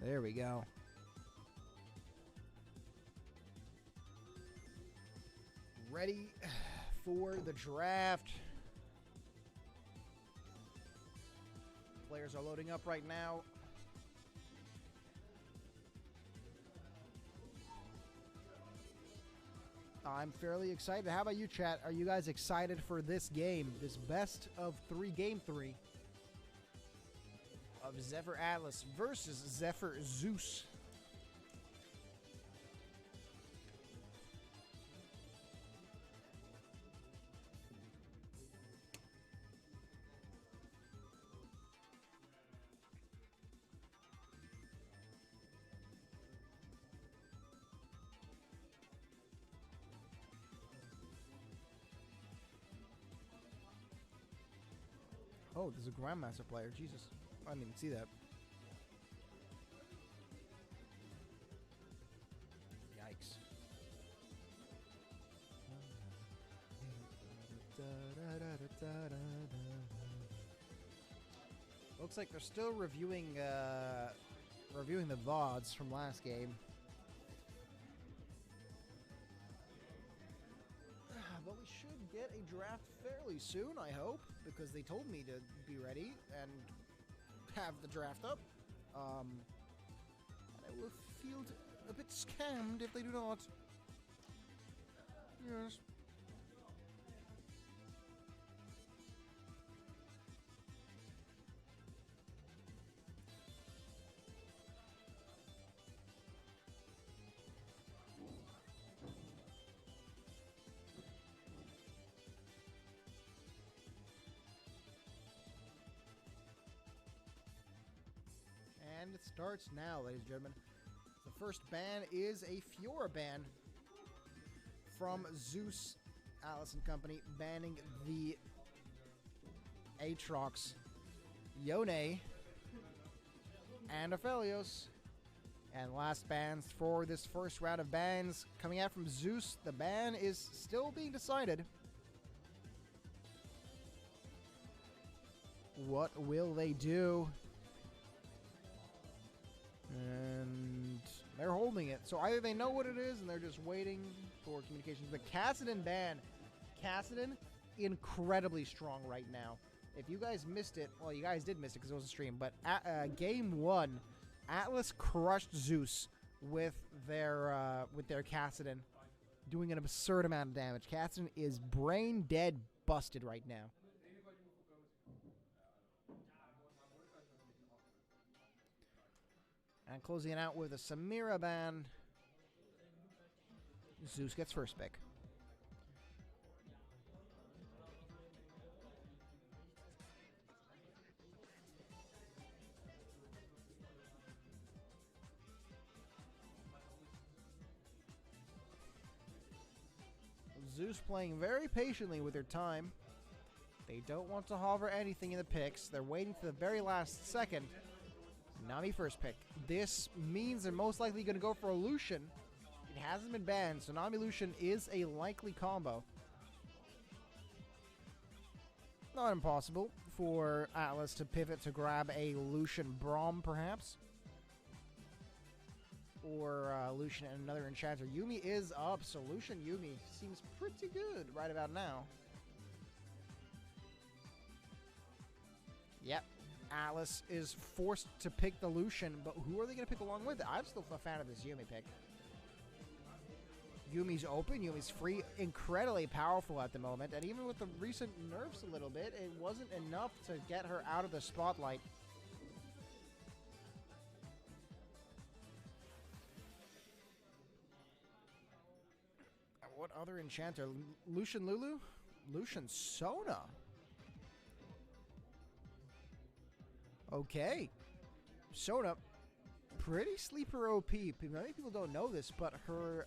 S1: There we go. Ready for the draft. Players are loading up right now. I'm fairly excited. How about you, chat? Are you guys excited for this game? This best of 3 game 3 of Zephyr Atlas versus Zephyr Zeus. Oh, there's a Grandmaster player. Jesus. I didn't even see that. Yikes. Looks like they're still reviewing the VODs from last game. But we should get a draft fairly soon, I hope, because they told me to be ready and have the draft up. And I will feel a bit scammed if they do not. Yes. And it starts now, ladies and gentlemen. The first ban is a Fiora ban from Zeus, Alice and Company, banning the Aatrox, Yone, and Aphelios. And last bans for this first round of bans coming out from Zeus. The ban is still being decided. What will they do? And they're holding it. So either they know what it is and they're just waiting for communications. The Kassadin ban. Kassadin, incredibly strong right now. If you guys missed it, well, you guys did miss it because it was a stream, but game 1, Atlas crushed Zeus with their Kassadin, doing an absurd amount of damage. Kassadin is brain dead busted right now. And closing it out with a Samira ban. Zeus gets first pick. Zeus playing very patiently with their time. They don't want to hover anything in the picks. They're waiting for the very last second. Nami first pick. This means they're most likely going to go for a Lucian. It hasn't been banned, so Nami Lucian is a likely combo. Not impossible for Atlas to pivot to grab a Lucian Braum, perhaps. Or Lucian and another Enchanter. Yuumi is up, so Lucian Yuumi seems pretty good right about now. Yep. Atlas is forced to pick the Lucian, but who are they going to pick along with it? I'm still a fan of this Yuumi pick. Yumi's open, Yumi's free, incredibly powerful at the moment, and even with the recent nerfs a little bit, it wasn't enough to get her out of the spotlight. What other Enchanter? Lucian Lulu? Lucian Sona? Okay. Sona, pretty sleeper OP. Many people don't know this, but her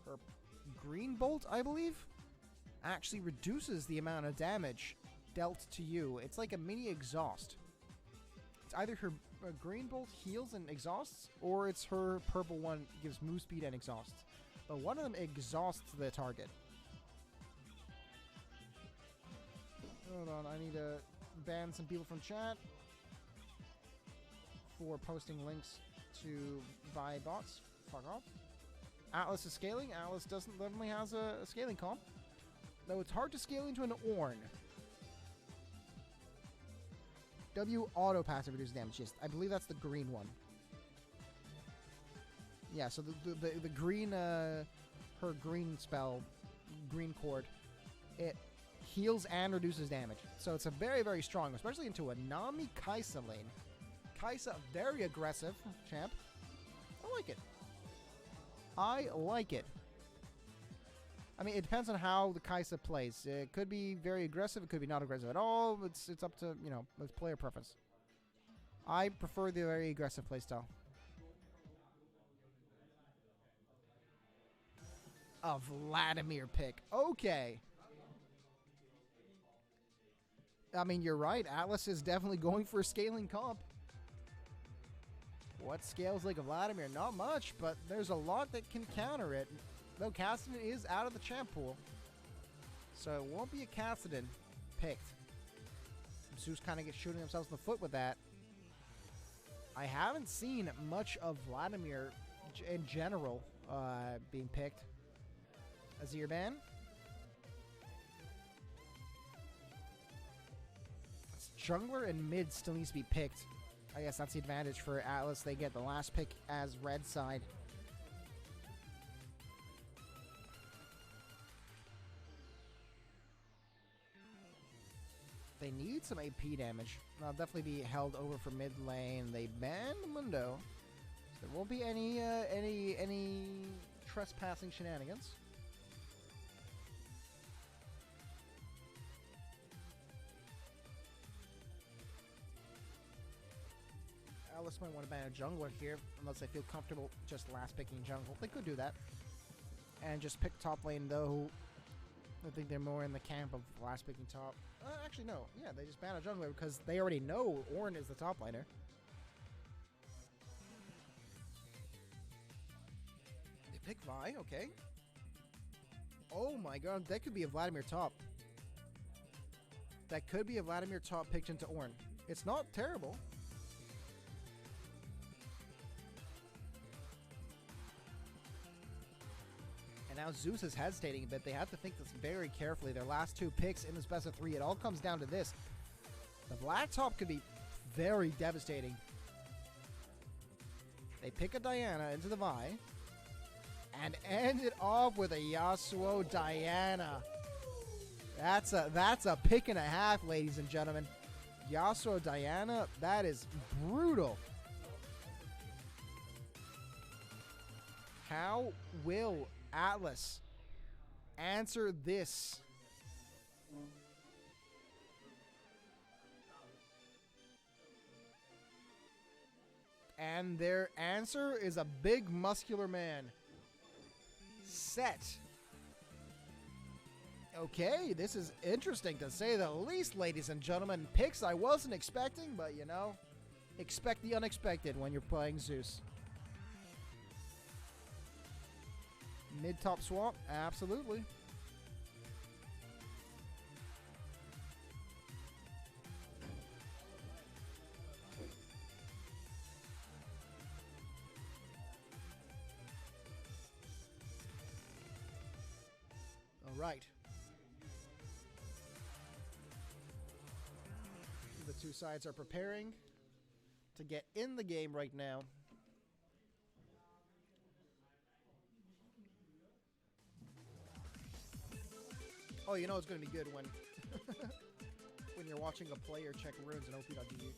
S1: her green bolt, I believe, actually reduces the amount of damage dealt to you. It's like a mini exhaust. It's either her green bolt heals and exhausts, or it's her purple one gives move speed and exhausts. But one of them exhausts the target. Hold on, I need to ban some people from chat for posting links to buy bots. Fuck off. Atlas is scaling. Atlas definitely has a scaling comp. Though it's hard to scale into an Ornn. W auto passive reduces damage. Yes, I believe that's the green one. Yeah, so the green, her green spell, green cord, it heals and reduces damage. So it's a very, very strong, especially into a Nami Kai'Sa lane. Kai'Sa, very aggressive champ. I like it. I like it. I mean, it depends on how the Kai'Sa plays. It could be very aggressive. It could be not aggressive at all. It's up to, you know, it's player preference. I prefer the very aggressive playstyle. A Vladimir pick. Okay. I mean, you're right. Atlas is definitely going for a scaling comp. What scales like a Vladimir? Not much, but there's a lot that can counter it. Though Kassadin is out of the champ pool. So it won't be a Kassadin picked. Zeus kind of gets shooting themselves in the foot with that. I haven't seen much of Vladimir in general being picked. Azir ban. Jungler and mid still needs to be picked. I guess that's the advantage for Atlas. They get the last pick as red side. They need some AP damage. I'll definitely be held over for mid lane. They banned Mundo. So there won't be any trespassing shenanigans. Atlas might want to ban a jungler here, unless they feel comfortable just last picking jungle. They could do that. And just pick top lane, though. I think they're more in the camp of last picking top. Actually, no. Yeah, they just ban a jungler because they already know Ornn is the top laner. They pick Vi, okay. Oh my god, that could be a Vladimir top. That could be a Vladimir top picked into Ornn. It's not terrible. And now Zeus is hesitating a bit. They have to think this very carefully. Their last two picks in this best of 3, it all comes down to this. The black top could be very devastating. They pick a Diana into the Vi. And end it off with a Yasuo Diana. That's a pick and a half, ladies and gentlemen. Yasuo Diana, that is brutal. How will Atlas answer this? And their answer is a big muscular man. Set Okay, this is interesting to say the least, ladies and gentlemen. Picks I wasn't expecting, but you know, expect the unexpected when you're playing Zeus. Mid-top swamp, absolutely. All right. The two sides are preparing to get in the game right now. Oh, you know it's going to be good when when you're watching a player check runes in OP.GG.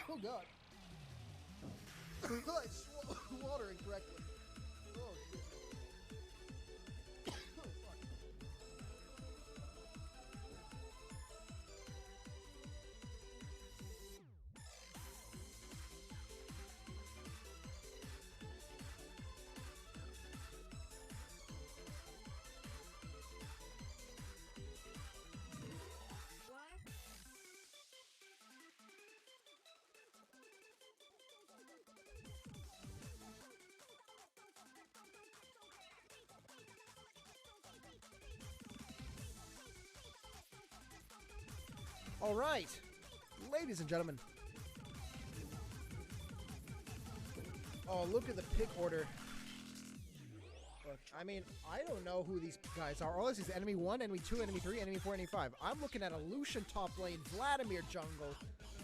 S1: Oh god. I swallowed water incorrectly. Oh shit. Oh fuck. All right, ladies and gentlemen. Oh, look at the pick order. Look, I mean, I don't know who these guys are. All this is enemy 1, enemy 2, enemy 3, enemy 4, enemy 5. I'm looking at a Lucian top lane, Vladimir jungle,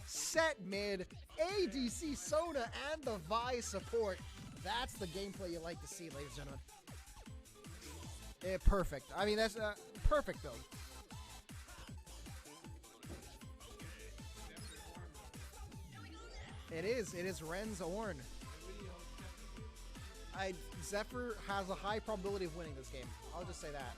S1: Set mid, ADC Sona, and the Vi support. That's the gameplay you like to see, ladies and gentlemen. Perfect. I mean, that's perfect build. It is Ren's Ornn. Zephyr has a high probability of winning this game. I'll just say that.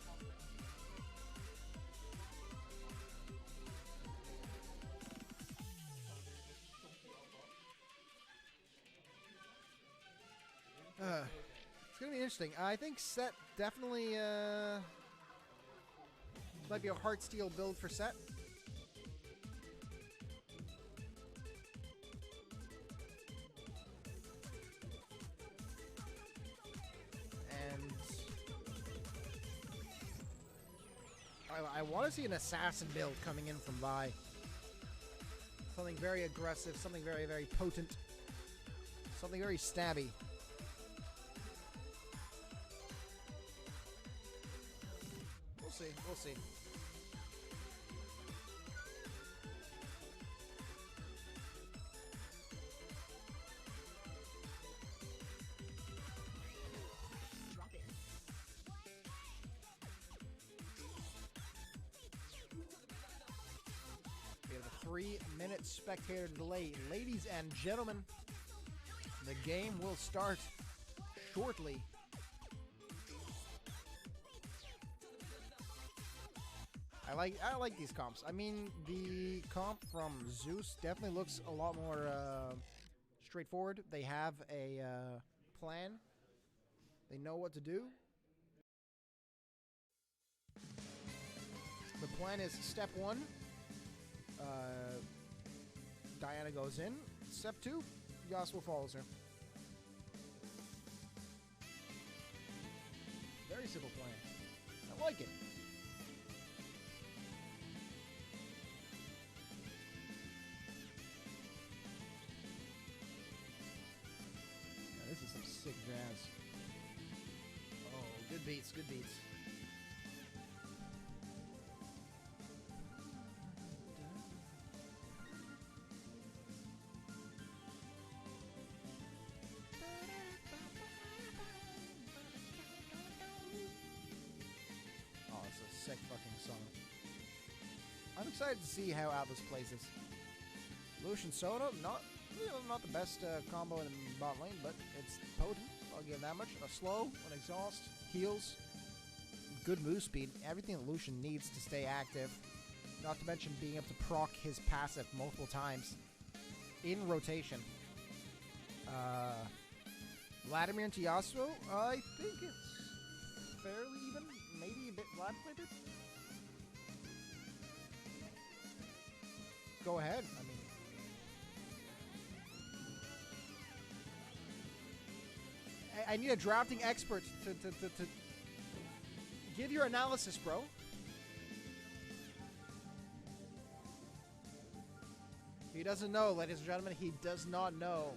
S1: It's gonna be interesting. I think Set definitely might be a Heartsteel build for Set. I want to see an assassin build coming in from Vi. Something very aggressive, something very, very potent, something very stabby. We'll see, we'll see. We have a 3-minute spectator delay. Ladies and gentlemen, the game will start shortly. I like these comps. I mean, the comp from Zeus definitely looks a lot more straightforward. They have a plan. They know what to do. The plan is step 1. Diana goes in. Step 2, Yasuo follows her. Very simple plan. I like it. Yeah, this is some sick jazz. Oh, good beats, good beats. Sick fucking song. I'm excited to see how Atlas plays this. Lucian Sona, not the best combo in the bot lane, but it's potent. I'll give that much. A slow, an exhaust, heals, good move speed, everything that Lucian needs to stay active. Not to mention being able to proc his passive multiple times. in rotation. Vladimir into Yasuo, I think it's fairly even. Maybe a bit Vlad-flipped. Go ahead. I mean, I need a drafting expert to give your analysis, bro. He doesn't know, ladies and gentlemen. He does not know.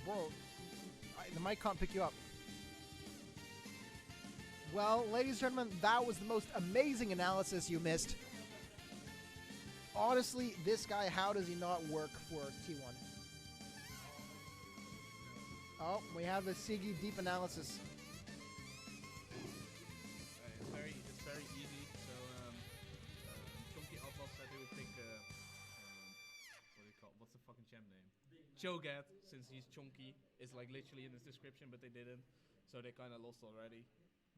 S1: Bro, the mic can't pick you up. Well, ladies and gentlemen, that was the most amazing analysis you missed. Honestly, this guy, how does he not work for T1? Oh, we have the Siggy deep analysis.
S2: It's very easy. So, Chunky Alpha said they would pick, what do you call? What's the fucking champ name? Cho'Gath, since he's chunky, is like literally in his description, but they didn't, so they kind of lost already.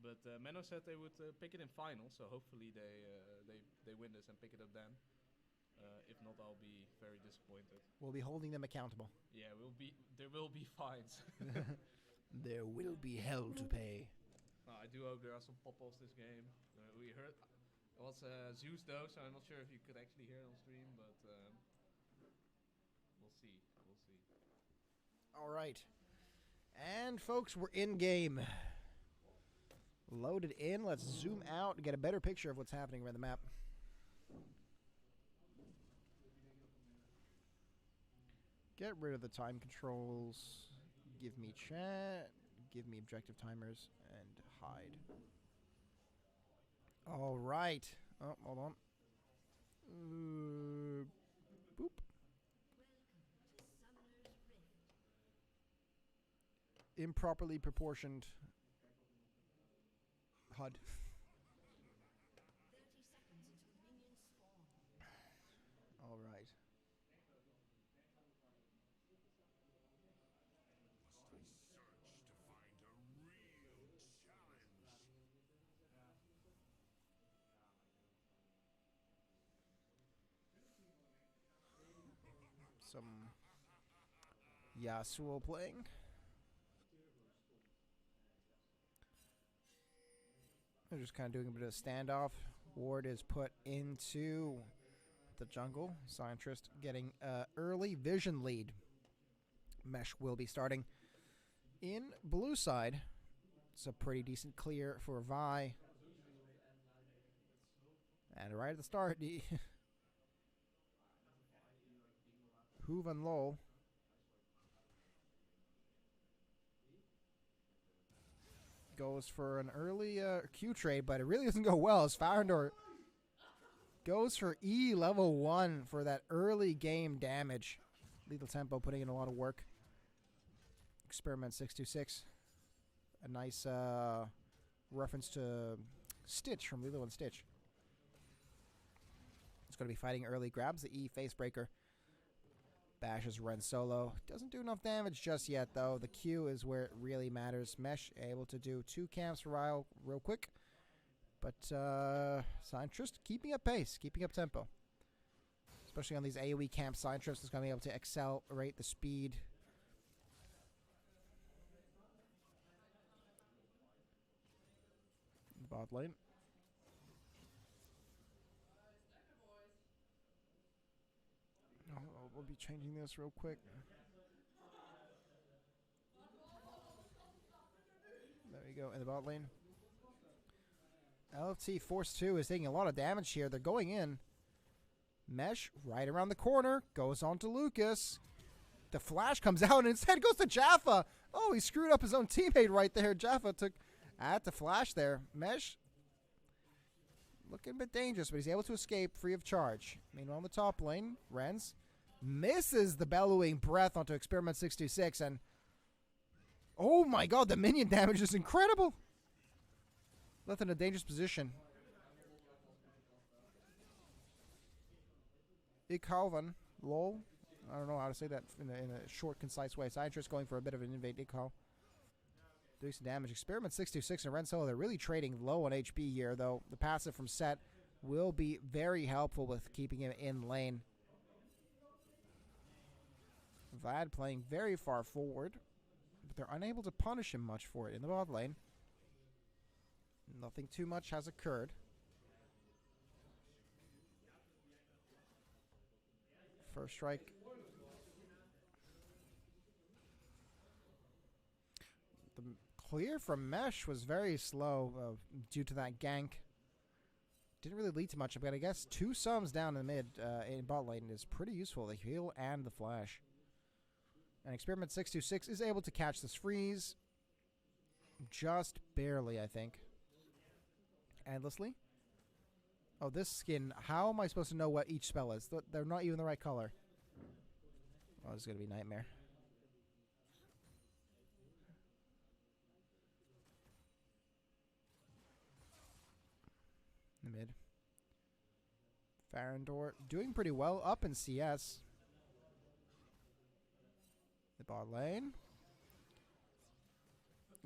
S2: But Menno said they would pick it in final, so hopefully they win this and pick it up then. If not, I'll be very disappointed.
S1: We'll be holding them accountable.
S2: Yeah, there will be fines.
S1: There will be hell to pay.
S2: I do hope there are some pop-offs this game. We heard it was Zeus though, so I'm not sure if you could actually hear it on stream, but we'll see.
S1: All right. And folks, we're in game. Loaded in. Let's zoom out and get a better picture of what's happening around the map. Get rid of the time controls. Give me chat. Give me objective timers. And hide. All right. Oh, hold on. Boop. Improperly proportioned HUD. All right. Some Yasuo playing. They're just kind of doing a bit of a standoff. Ward is put into the jungle. Scientist getting an early vision lead. Mesh will be starting in blue side. It's a pretty decent clear for Vi. And right at the start, Hoove and Lowell. Goes for an early Q trade, but it really doesn't go well as Farandor goes for E level 1 for that early game damage. Lethal Tempo putting in a lot of work. Experiment 626. A nice reference to Stitch from Lilo and Stitch. It's going to be fighting early. Grabs the E face breaker. Bashes Ren solo. Doesn't do enough damage just yet, though. The Q is where it really matters. Mesh able to do 2 camps for Ryle real quick. But Scientist keeping up pace, keeping up tempo. Especially on these AoE camps, Scientist is going to be able to accelerate the speed. Bot lane. We'll be changing this real quick. There we go, in the bot lane. LFT Force 2 is taking a lot of damage here. They're going in. Mesh right around the corner. Goes on to Lucas. The flash comes out and instead goes to Jaffa. Oh, he screwed up his own teammate right there. Jaffa took at the flash there. Mesh looking a bit dangerous, but he's able to escape free of charge. Meanwhile, on the top lane, Renz misses the bellowing breath onto Experiment 626, and oh my god, the minion damage is incredible. Left in a dangerous position. Ikhalvan, lol. I don't know how to say that in a short, concise way. Scientist going for a bit of an invade Ikhal. Doing some damage. Experiment 626 and Renzo, they're really trading low on HP here, though. The passive from Set will be very helpful with keeping him in lane. Vlad playing very far forward, but they're unable to punish him much for it in the bot lane. Nothing too much has occurred. First strike. The clear from Mesh was very slow due to that gank. Didn't really lead to much, but I guess 2 sums down in the mid in bot lane is pretty useful. The heal and the flash. And Experiment 626 is able to catch this freeze. Just barely, I think. Endlessly. Oh, this skin. How am I supposed to know what each spell is? They're not even the right color. Oh, this is going to be a nightmare. In the mid. Farandor doing pretty well up in CS. The bot lane.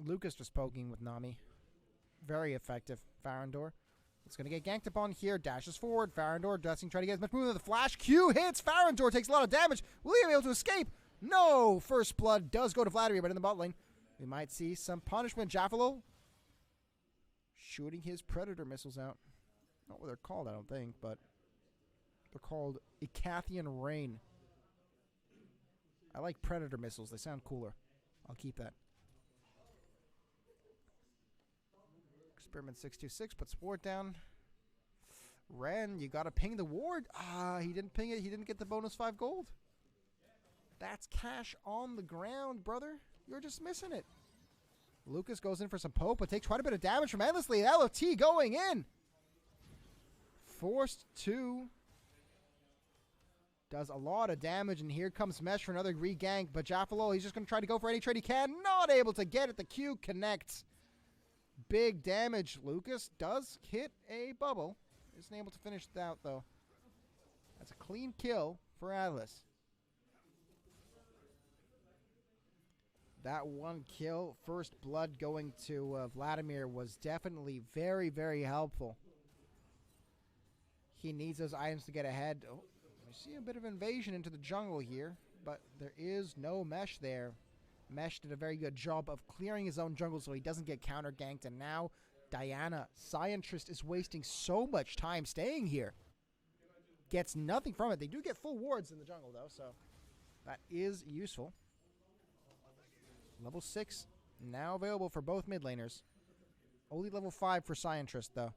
S1: Lucas just poking with Nami. Very effective. Farandor. It's going to get ganked upon here. Dashes forward. Farandor doesn't try to get as much movement. The flash Q hits. Farandor takes a lot of damage. Will he be able to escape? No! First blood does go to Vladimir, but in the bot lane, we might see some punishment. Jaffalo shooting his Predator missiles out. Not what they're called, I don't think, but they're called Icathian Rain. I like Predator missiles. They sound cooler. I'll keep that. Experiment 626 puts ward down. Ren, you gotta ping the ward. Ah, he didn't ping it. He didn't get the bonus 5 gold. That's cash on the ground, brother. You're just missing it. Lucas goes in for some poke, but takes quite a bit of damage from Endlessly. LFT going in. Forced 2. Does a lot of damage, and here comes Mesh for another re-gank, but Jaffalo, he's just going to try to go for any trade he can. Not able to get it. The Q connects. Big damage. Lucas does hit a bubble. Isn't able to finish it out, though. That's a clean kill for Atlas. That one kill, first blood going to Vladimir, was definitely very, very helpful. He needs those items to get ahead. Oh, I see a bit of invasion into the jungle here, but there is no Mesh there. Mesh did a very good job of clearing his own jungle so he doesn't get counter-ganked, and now Diana, Scientrist, is wasting so much time staying here. Gets nothing from it. They do get full wards in the jungle, though, so that is useful. Level 6 now available for both mid laners. Only level 5 for Scientrist, though.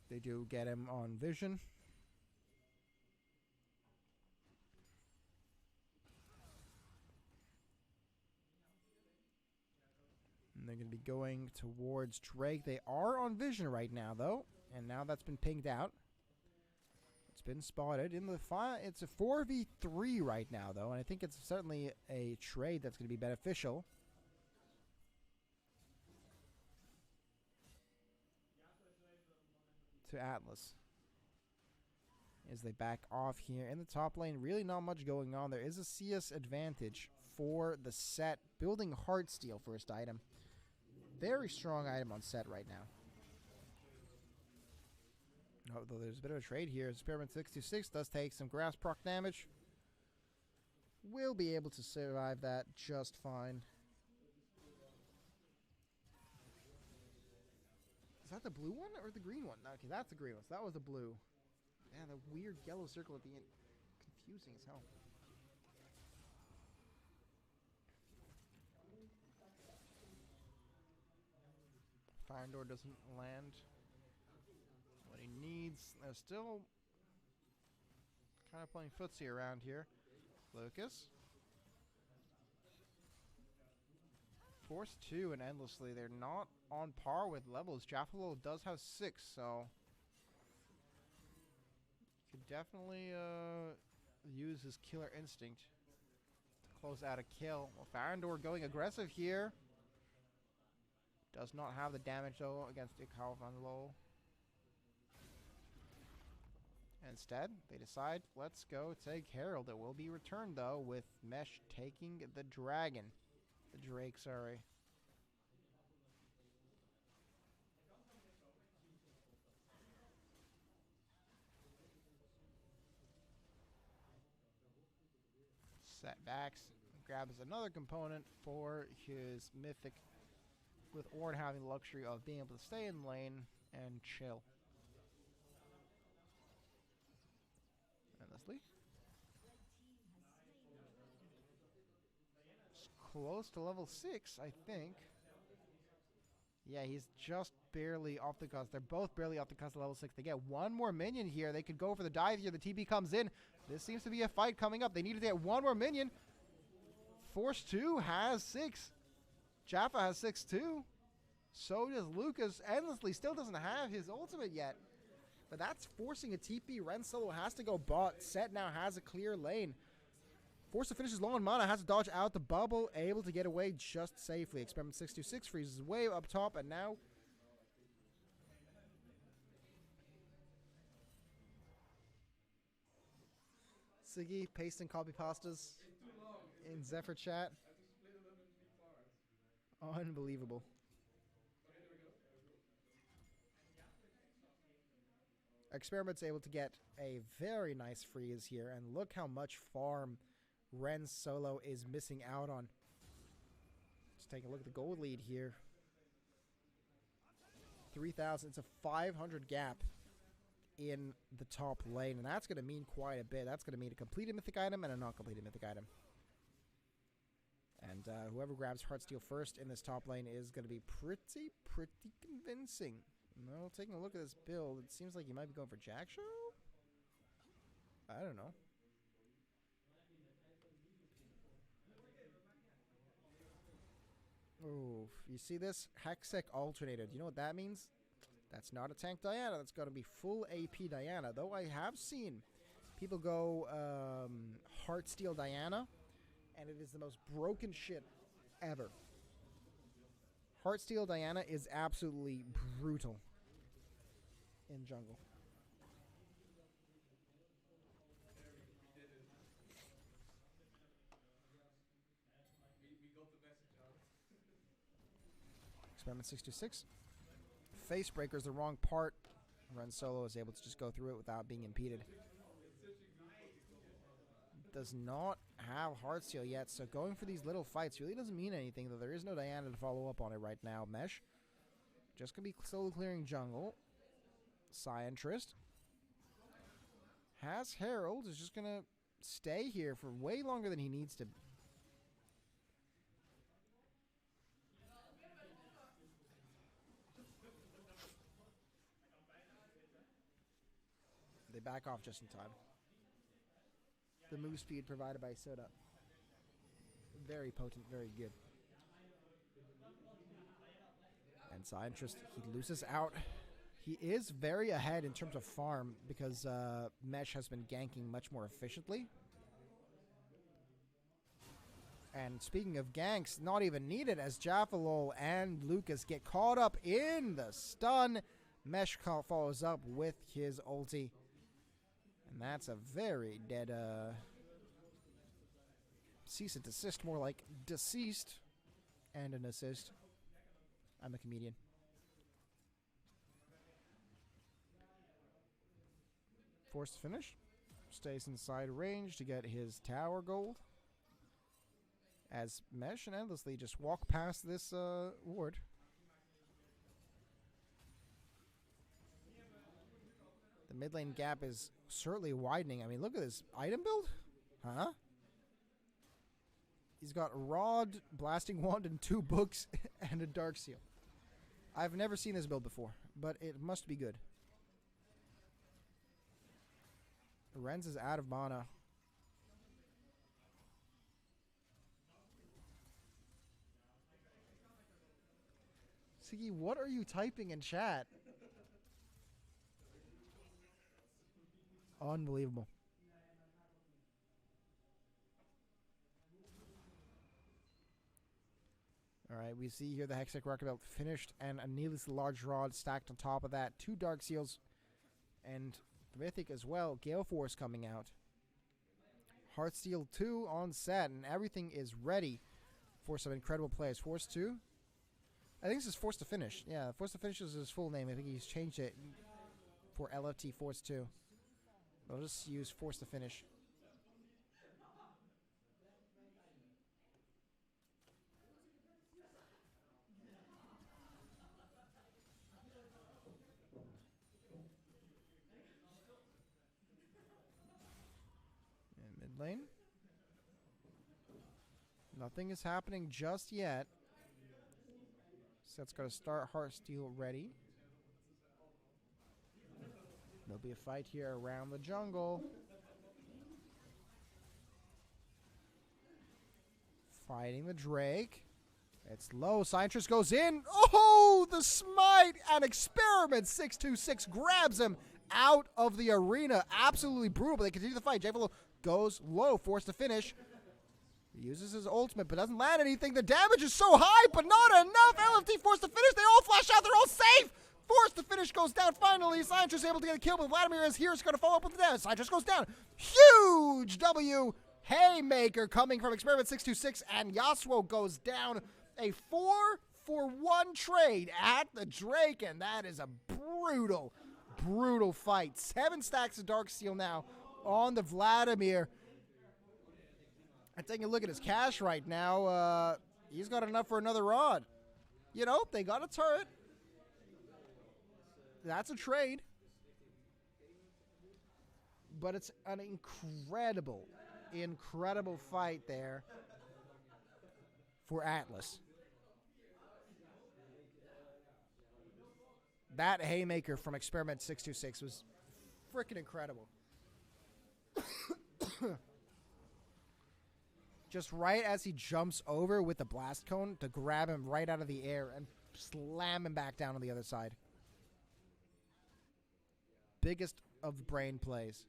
S1: They do get him on vision. And they're going to be going towards Drake. They are on vision right now, though. And now that's been pinged out. It's been spotted. In the it's a 4v3 right now, though. And I think it's certainly a trade that's going to be beneficial. To Atlas. As they back off here. In the top lane, really not much going on. There is a CS advantage for the Set. Building Heartsteel first item. Very strong item on Set right now. Although there's a bit of a trade here. Experiment 626 does take some grass proc damage. Will be able to survive that just fine. Is that the blue one or the green one? Okay, that's the green one. So that was the blue. Man, the weird yellow circle at the end. Confusing as hell. Farandor doesn't land what he needs. They're still kind of playing footsie around here. Lucas. Force 2 and Endlessly. They're not on par with levels. Jaffalo does have 6, so could definitely use his killer instinct to close out a kill. Well, Farandor going aggressive here. Does not have the damage, though, against Ikao van Low. Instead, they decide, let's go take Herald. It will be returned, though, with Mesh taking the dragon. The Drake, sorry. Setbacks. Grabs another component for his Mythic, with Ornn having the luxury of being able to stay in lane and chill. Endlessly. Close to level 6, I think. Yeah, he's just barely off the cusp. They're both barely off the cusp of level 6. They get one more minion here. They could go for the dive here. The TP comes in. This seems to be a fight coming up. They need to get one more minion. Force 2 has 6. Jaffa has 6 too. So does Lucas. Endlessly still doesn't have his ultimate yet. But that's forcing a TP. Ren Solo has to go bot. Set now has a clear lane. Forced to finish his low on mana, has to dodge out the bubble, able to get away just safely. Experiment 626 freezes way up top, and now Siggy pasting copy pastas in Zephyr chat. Unbelievable. Experiment's able to get a very nice freeze here, and look how much farm Ren Solo is missing out on. Let's take a look at the gold lead here. 3,000. It's a 500 gap in the top lane, and that's going to mean quite a bit. That's going to mean a completed mythic item and a not completed mythic item. And whoever grabs Heartsteel first in this top lane is going to be pretty convincing. Well, taking a look at this build, it seems like you might be going for Jackshaw? I don't know. Oh, you see this? Hextech Alternator. Do you know what that means? That's not a tank Diana. That's going to be full AP Diana. Though I have seen people go Heartsteel Diana, and it is the most broken shit ever. Heartsteel Diana is absolutely brutal in jungle. Experiment 626. Facebreaker is the wrong part. Ren Solo is able to just go through it without being impeded. Does not have Heartsteel yet, so going for these little fights really doesn't mean anything, though there is no Diana to follow up on it right now. Mesh just going to be slowly clearing jungle. Scientrist has Herald, is just going to stay here for way longer than he needs to. They back off just in time. The move speed provided by Soda. Very potent, very good. And Scientrist, he loses out. He is very ahead in terms of farm because Mesh has been ganking much more efficiently. And speaking of ganks, not even needed as Jaffalol and Lucas get caught up in the stun. Mesh follows up with his ulti. And that's a very dead cease and desist, more like deceased and an assist. I'm a comedian. Forced to finish. Stays inside range to get his tower gold. As Mesh and Endlessly just walk past this ward. The mid lane gap is certainly widening. I mean, look at this item build. Huh? He's got a Rod, Blasting Wand, and 2 books, and a Dark Seal. I've never seen this build before, but it must be good. Renz is out of mana. Siggy, what are you typing in chat? Unbelievable. Alright, we see here the Hextech Rocket Belt finished and a needlessly large rod stacked on top of that. 2 Dark Seals and Mythic as well. Gale Force coming out. Heartsteel 2 on set, and everything is ready for some incredible plays. Force 2? I think this is Force to Finish. Yeah, Force to Finish is his full name. I think he's changed it for LFT Force 2. I'll just use Force to Finish. And mid lane. Nothing is happening just yet. Set's got to start Heartsteel ready. There'll be a fight here around the jungle. Fighting the Drake. It's low. Scientist goes in. Oh, the smite and Experiment 626 grabs him out of the arena. Absolutely brutal, but they continue the fight. Javelin goes low, forced to finish. He uses his ultimate, but doesn't land anything. The damage is so high, but not enough. LFT forced to finish. They all flash out. They're all safe. Forced to finish goes down finally. Scientist able to get a kill, but Vladimir is here. He's going to follow up with the damage. Scientist goes down. Huge W. Haymaker coming from Experiment 626, and Yasuo goes down. A 4-for-1 trade at the Drake, and that is a brutal, brutal fight. 7 stacks of Darksteel now on the Vladimir. And taking a look at his cash right now, he's got enough for another rod. You know, they got a turret. That's a trade. But it's an incredible, incredible fight there for Atlas. That Haymaker from Experiment 626 was freaking incredible. Just right as he jumps over with the blast cone to grab him right out of the air and slam him back down on the other side. Biggest of the brain plays.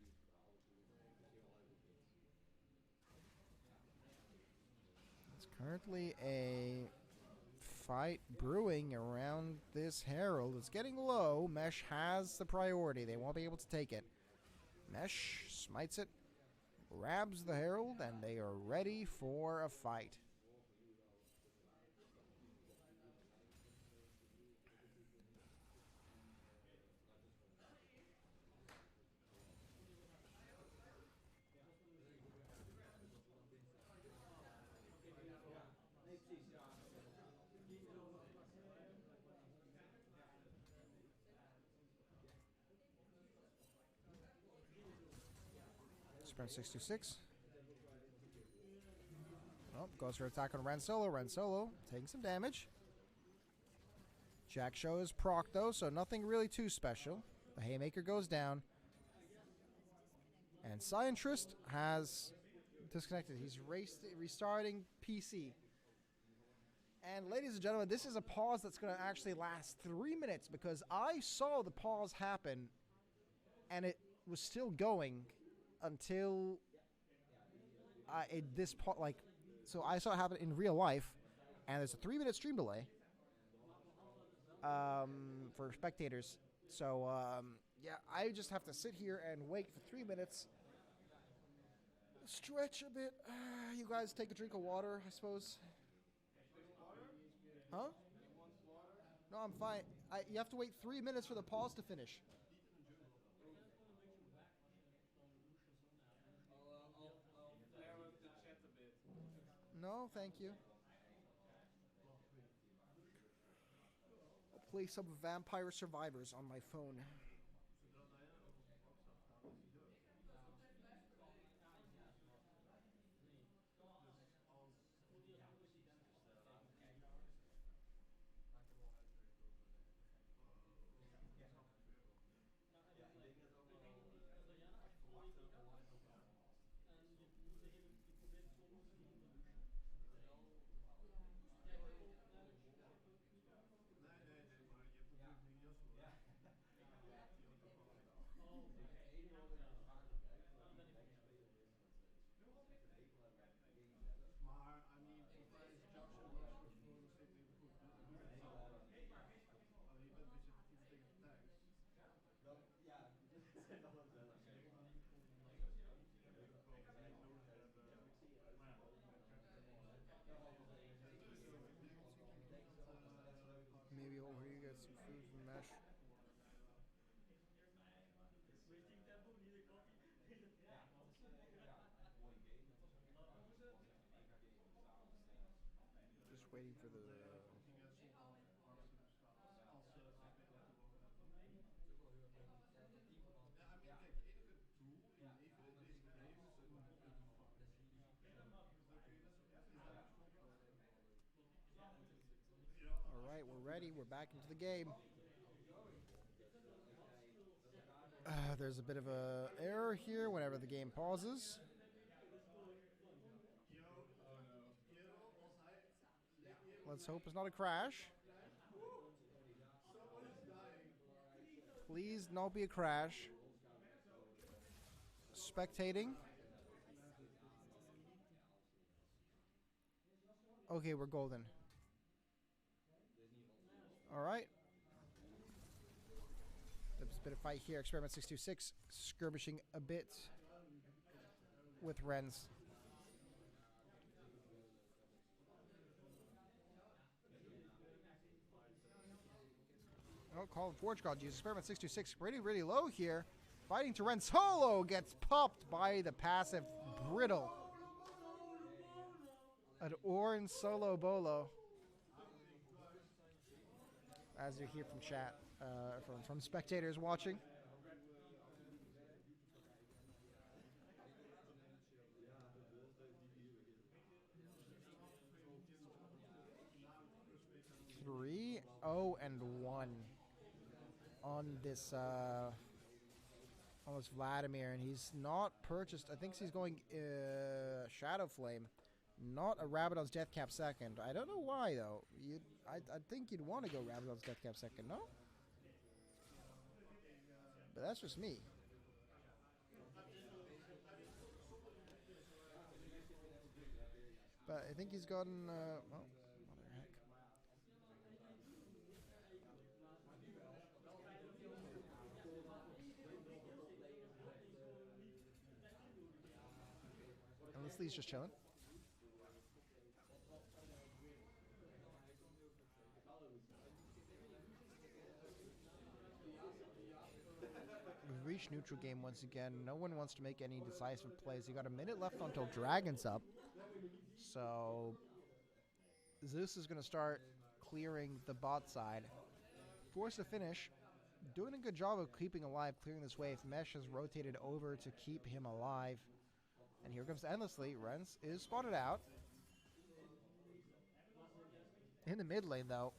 S1: It's currently a fight brewing around this Herald. It's getting low. Mesh has the priority. They won't be able to take it. Mesh smites it, grabs the Herald, and they are ready for a fight. Sprint 626. Oh, goes for attack on Ren Solo. Ren Solo taking some damage. Jack Show is proc though, so nothing really too special. The Haymaker goes down. And Scientrist has disconnected. He's restarting PC. And ladies and gentlemen, this is a pause that's going to actually last 3 minutes because I saw the pause happen and it was still going until so I saw it happen in real life, and there's a 3-minute stream delay for spectators. So yeah, I just have to sit here and wait for 3 minutes, stretch a bit. You guys take a drink of water, I suppose. Huh? No, I'm fine. You have to wait 3 minutes for the pause to finish. No, thank you. I'll play some Vampire Survivors on my phone. waiting for the... All right, we're ready. We're back into the game. There's a bit of a error here whenever the game pauses. Let's hope it's not a crash. Please not be a crash. Spectating. Okay, we're golden. All right. There's a bit of fight here. Experiment 626 skirmishing a bit with Renz. Oh, Colin Forge God uses Experiment 626 really low here. Fighting to Ren Solo gets popped by the passive Brittle. An Orin Solo Bolo. As you hear from chat, from spectators watching. Three, 0, and 1 on this Vladimir, and he's not purchased. I think he's going Shadow Flame, not a Rabadon's Death Cap second. I don't know why though. I think you'd want to go Rabadon's Death Cap second, no? But that's just me. But I think he's gotten well, what the heck. And Leslie's just chilling. We've reached neutral game once again. No one wants to make any decisive plays. You got a minute left until Dragon's up. So Zeus is going to start clearing the bot side. Force to finish. Doing a good job of keeping alive, clearing this wave. Mesh has rotated over to keep him alive. And here comes Endlessly. Renz is spotted out. In the mid lane, though.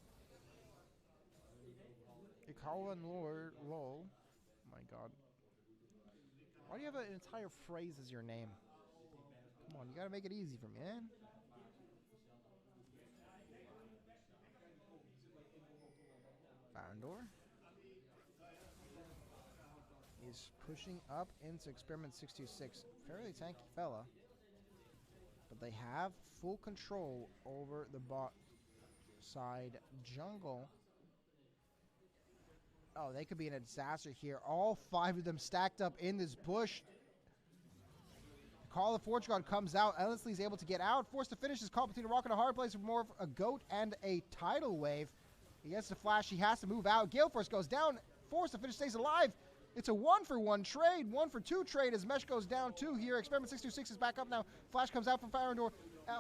S1: Ikawa and Lord Lol. Oh my god. Why do you have an entire phrase as your name? Come on, you gotta make it easy for me, man. Farandor is pushing up into Experiment 626. Fairly tanky fella. But they have full control over the bot side jungle. Oh, they could be in a disaster here. All 5 of them stacked up in this bush. Call of Forge God comes out. Endlessly is able to get out. Forced to finish. Is caught between a rock and a hard place with more of a goat and a tidal wave. He gets the flash. He has to move out. Gale Force goes down. Forced to finish stays alive. It's a 1-for-1 trade. 1-for-2 trade as Mesh goes down 2 here. Experiment 626 is back up now. Flash comes out from Farandor.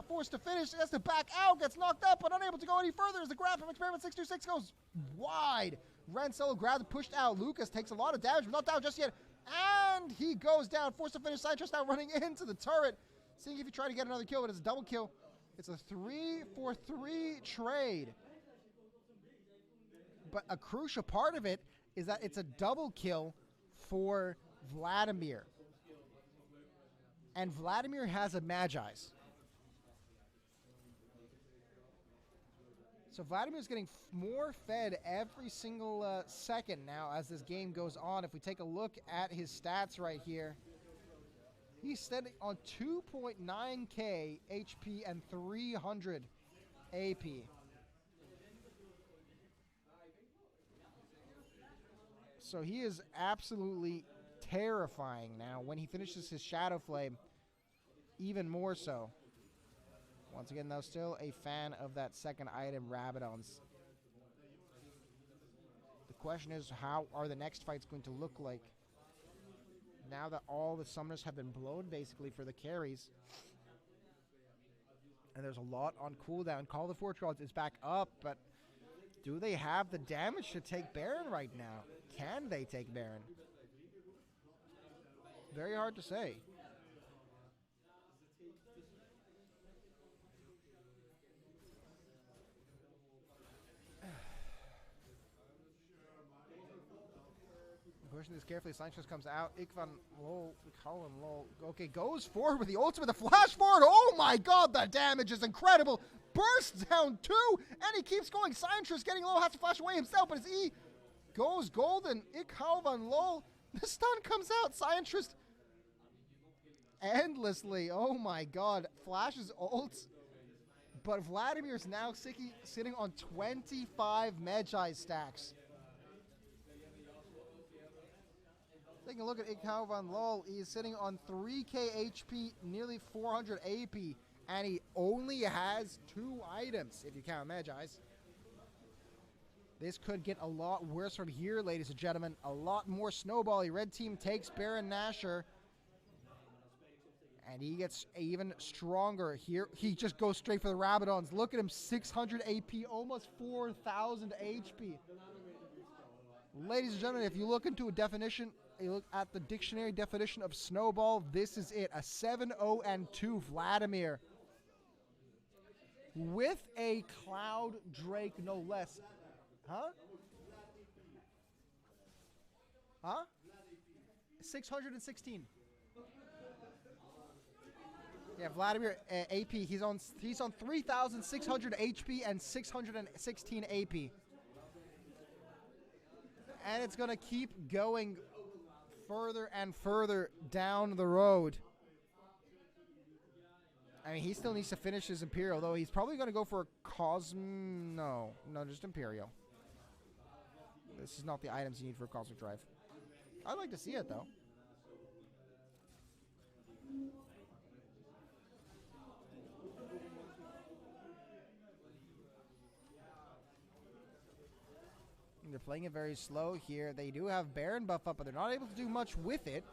S1: Forced to finish. Has to back out. Gets knocked up, but unable to go any further as the grab from Experiment 626 goes wide. Ren Solo grabs, pushed out. Lucas takes a lot of damage, but not down just yet. And he goes down. Forced to finish. Sidetrust now running into the turret. Seeing if he try to get another kill, but it's a double kill. It's a 3-for-3 trade. But a crucial part of it is that it's a double kill for Vladimir. And Vladimir has a Magi's. So Vladimir's getting more fed every single second now as this game goes on. If we take a look at his stats right here, he's standing on 2.9k HP and 300 AP. So he is absolutely terrifying now. When he finishes his Shadow Flame, even more so. Once again, though, still a fan of that second item, Rabadon's. The question is, how are the next fights going to look like? Now that all the summoners have been blown, basically, for the carries. And there's a lot on cooldown. Call the Forge Gods is back up, but do they have the damage to take Baron right now? Can they take Baron? Very hard to say. Pushing this carefully. Sanchez comes out. Ikvan low. Colin low. Okay, goes forward with the ultimate. The flash forward. Oh my god, the damage is incredible. Bursts down 2, and he keeps going. Sanchez getting low. Has to flash away himself, but his E goes golden. Ikvan low. The stun comes out. Sanchez endlessly. Oh my god. Flashes ults. But Vladimir's now sitting on 25 Magi stacks. Taking a look at Ikao Van Lol, he is sitting on 3k HP, nearly 400 AP, and he only has 2 items, if you count Magi's. This could get a lot worse from here, ladies and gentlemen. A lot more snowbally. Red team takes Baron Nashor, and he gets even stronger here. He just goes straight for the Rabadons. Look at him, 600 AP, almost 4,000 HP. Ladies and gentlemen, if you look into a definition, you look at the dictionary definition of snowball, this is it. A 7-0-2 Vladimir. With a Cloud Drake, no less. Huh? Huh? 616. Yeah, Vladimir AP, he's on 3,600 HP and 616 AP. And it's going to keep going further and further down the road. I mean, he still needs to finish his Imperial, though he's probably going to go for a No, just Imperial. This is not the items you need for a Cosmic Drive. I'd like to see it, though. They're playing it very slow here. They do have Baron buff up, but they're not able to do much with it.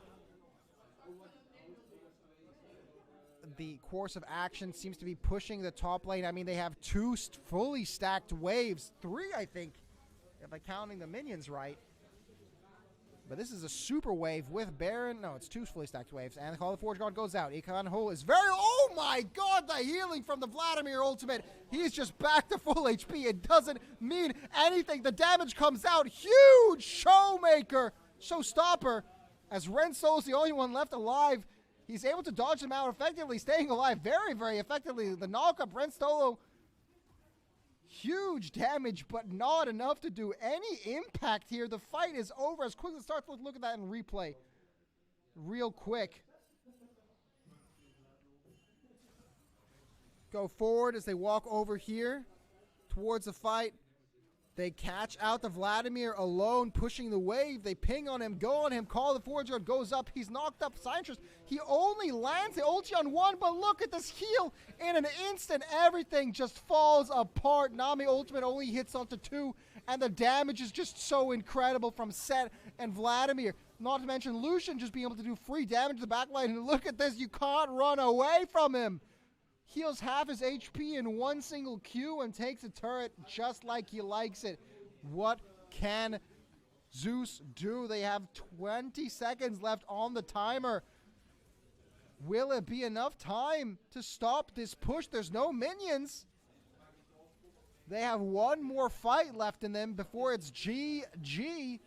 S1: The course of action seems to be pushing the top lane. I mean, they have 2 fully stacked waves. 3, I think, if I'm counting the minions right. But this is a super wave with Baron. No, it's 2 fully stacked waves. And the Call of the Forge God goes out. Ikan Ho is very... Oh my god, the healing from the Vladimir ultimate. He's just back to full HP. It doesn't mean anything. The damage comes out. Huge showstopper. As Rensoul's the only one left alive. He's able to dodge them out effectively, staying alive very, very effectively. The knock-up, Renstolo, huge damage, but not enough to do any impact here. The fight is over as quickly as it starts. Look at that in replay real quick. Go forward as they walk over here towards the fight. They catch out the Vladimir alone, pushing the wave. They ping on him, go on him, Call the Forge God goes up. He's knocked up. Scientist, he only lands the ulti on 1, but look at this heal. In an instant, everything just falls apart. Nami ultimate only hits onto 2, and the damage is just so incredible from Set and Vladimir. Not to mention Lucian just being able to do free damage to the backline. And look at this, you can't run away from him. Heals half his HP in 1 single Q and takes a turret just like he likes it. What can Zeus do? They have 20 seconds left on the timer. Will it be enough time to stop this push? There's no minions. They have 1 more fight left in them before it's GG.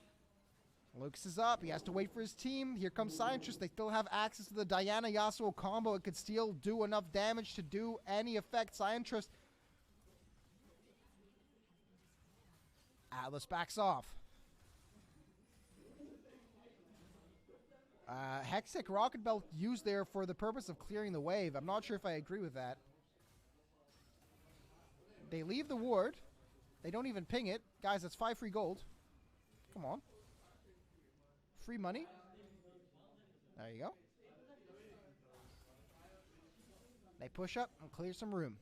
S1: Lucas is up. He has to wait for his team. Here comes Scientist. They still have access to the Diana Yasuo combo. It could still do enough damage to do any effect. Scientist. Atlas backs off. Hexic Rocket Belt used there for the purpose of clearing the wave. I'm not sure if I agree with that. They leave the ward. They don't even ping it. Guys, that's 5 free gold. Come on. Free money. There you go. They push up and clear some room.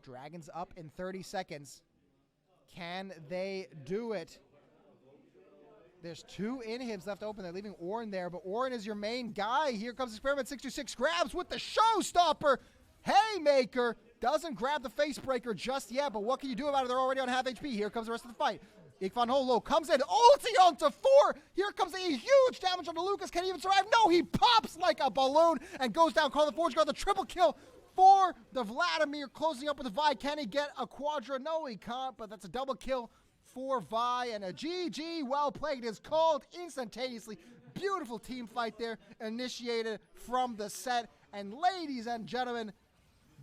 S1: Dragons up in 30 seconds. Can they do it? There's 2 inhibs left open. They're leaving Orin there, but Orin is your main guy. Here comes Experiment 626, grabs with the showstopper. Haymaker doesn't grab the face breaker just yet, but what can you do about it? They're already on half HP. Here comes the rest of the fight. Ikvan Holo comes in, ulti onto 4. Here comes a huge damage onto Lucas. Can he even survive? No, he pops like a balloon and goes down. Call the Forge Guard, the triple kill for the Vladimir, closing up with the Vi. Can he get a quadra? No, he can't, but that's a double kill for Vi, and a GG well played is called instantaneously. Beautiful team fight there, initiated from the set. And ladies and gentlemen,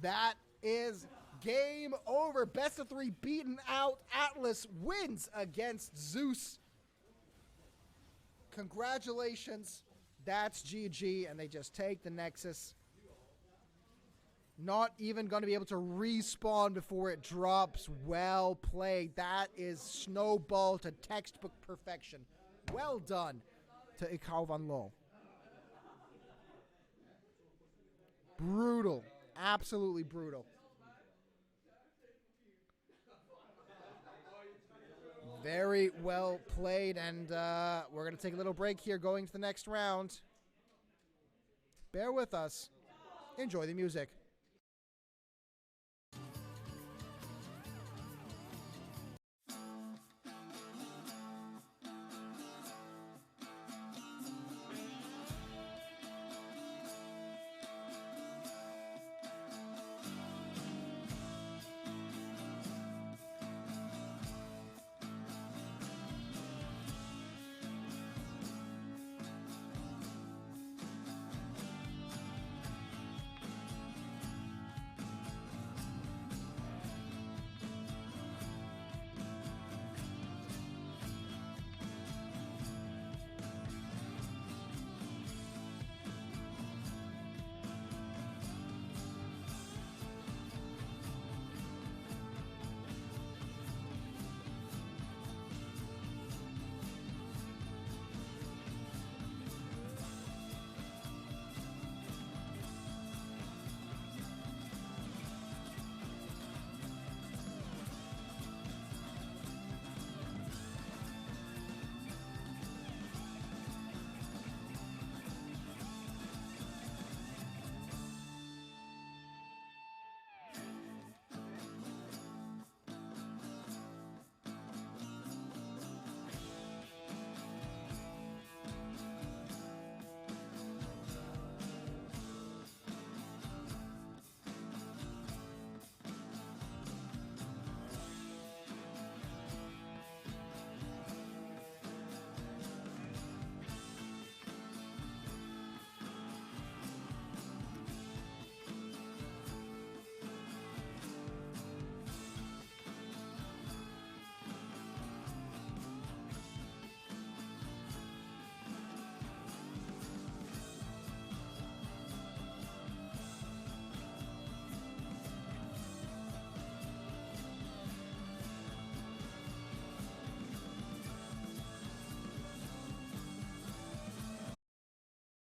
S1: that is game over. Best of 3 beaten out. Atlas wins against Zeus. Congratulations. That's GG, and they just take the Nexus. Not even going to be able to respawn before it drops. Well played. That is snowball to textbook perfection. Well done to Ikau van Loo. Brutal. Absolutely brutal. Very well played, and we're going to take a little break here going to the next round. Bear with us. Enjoy the music.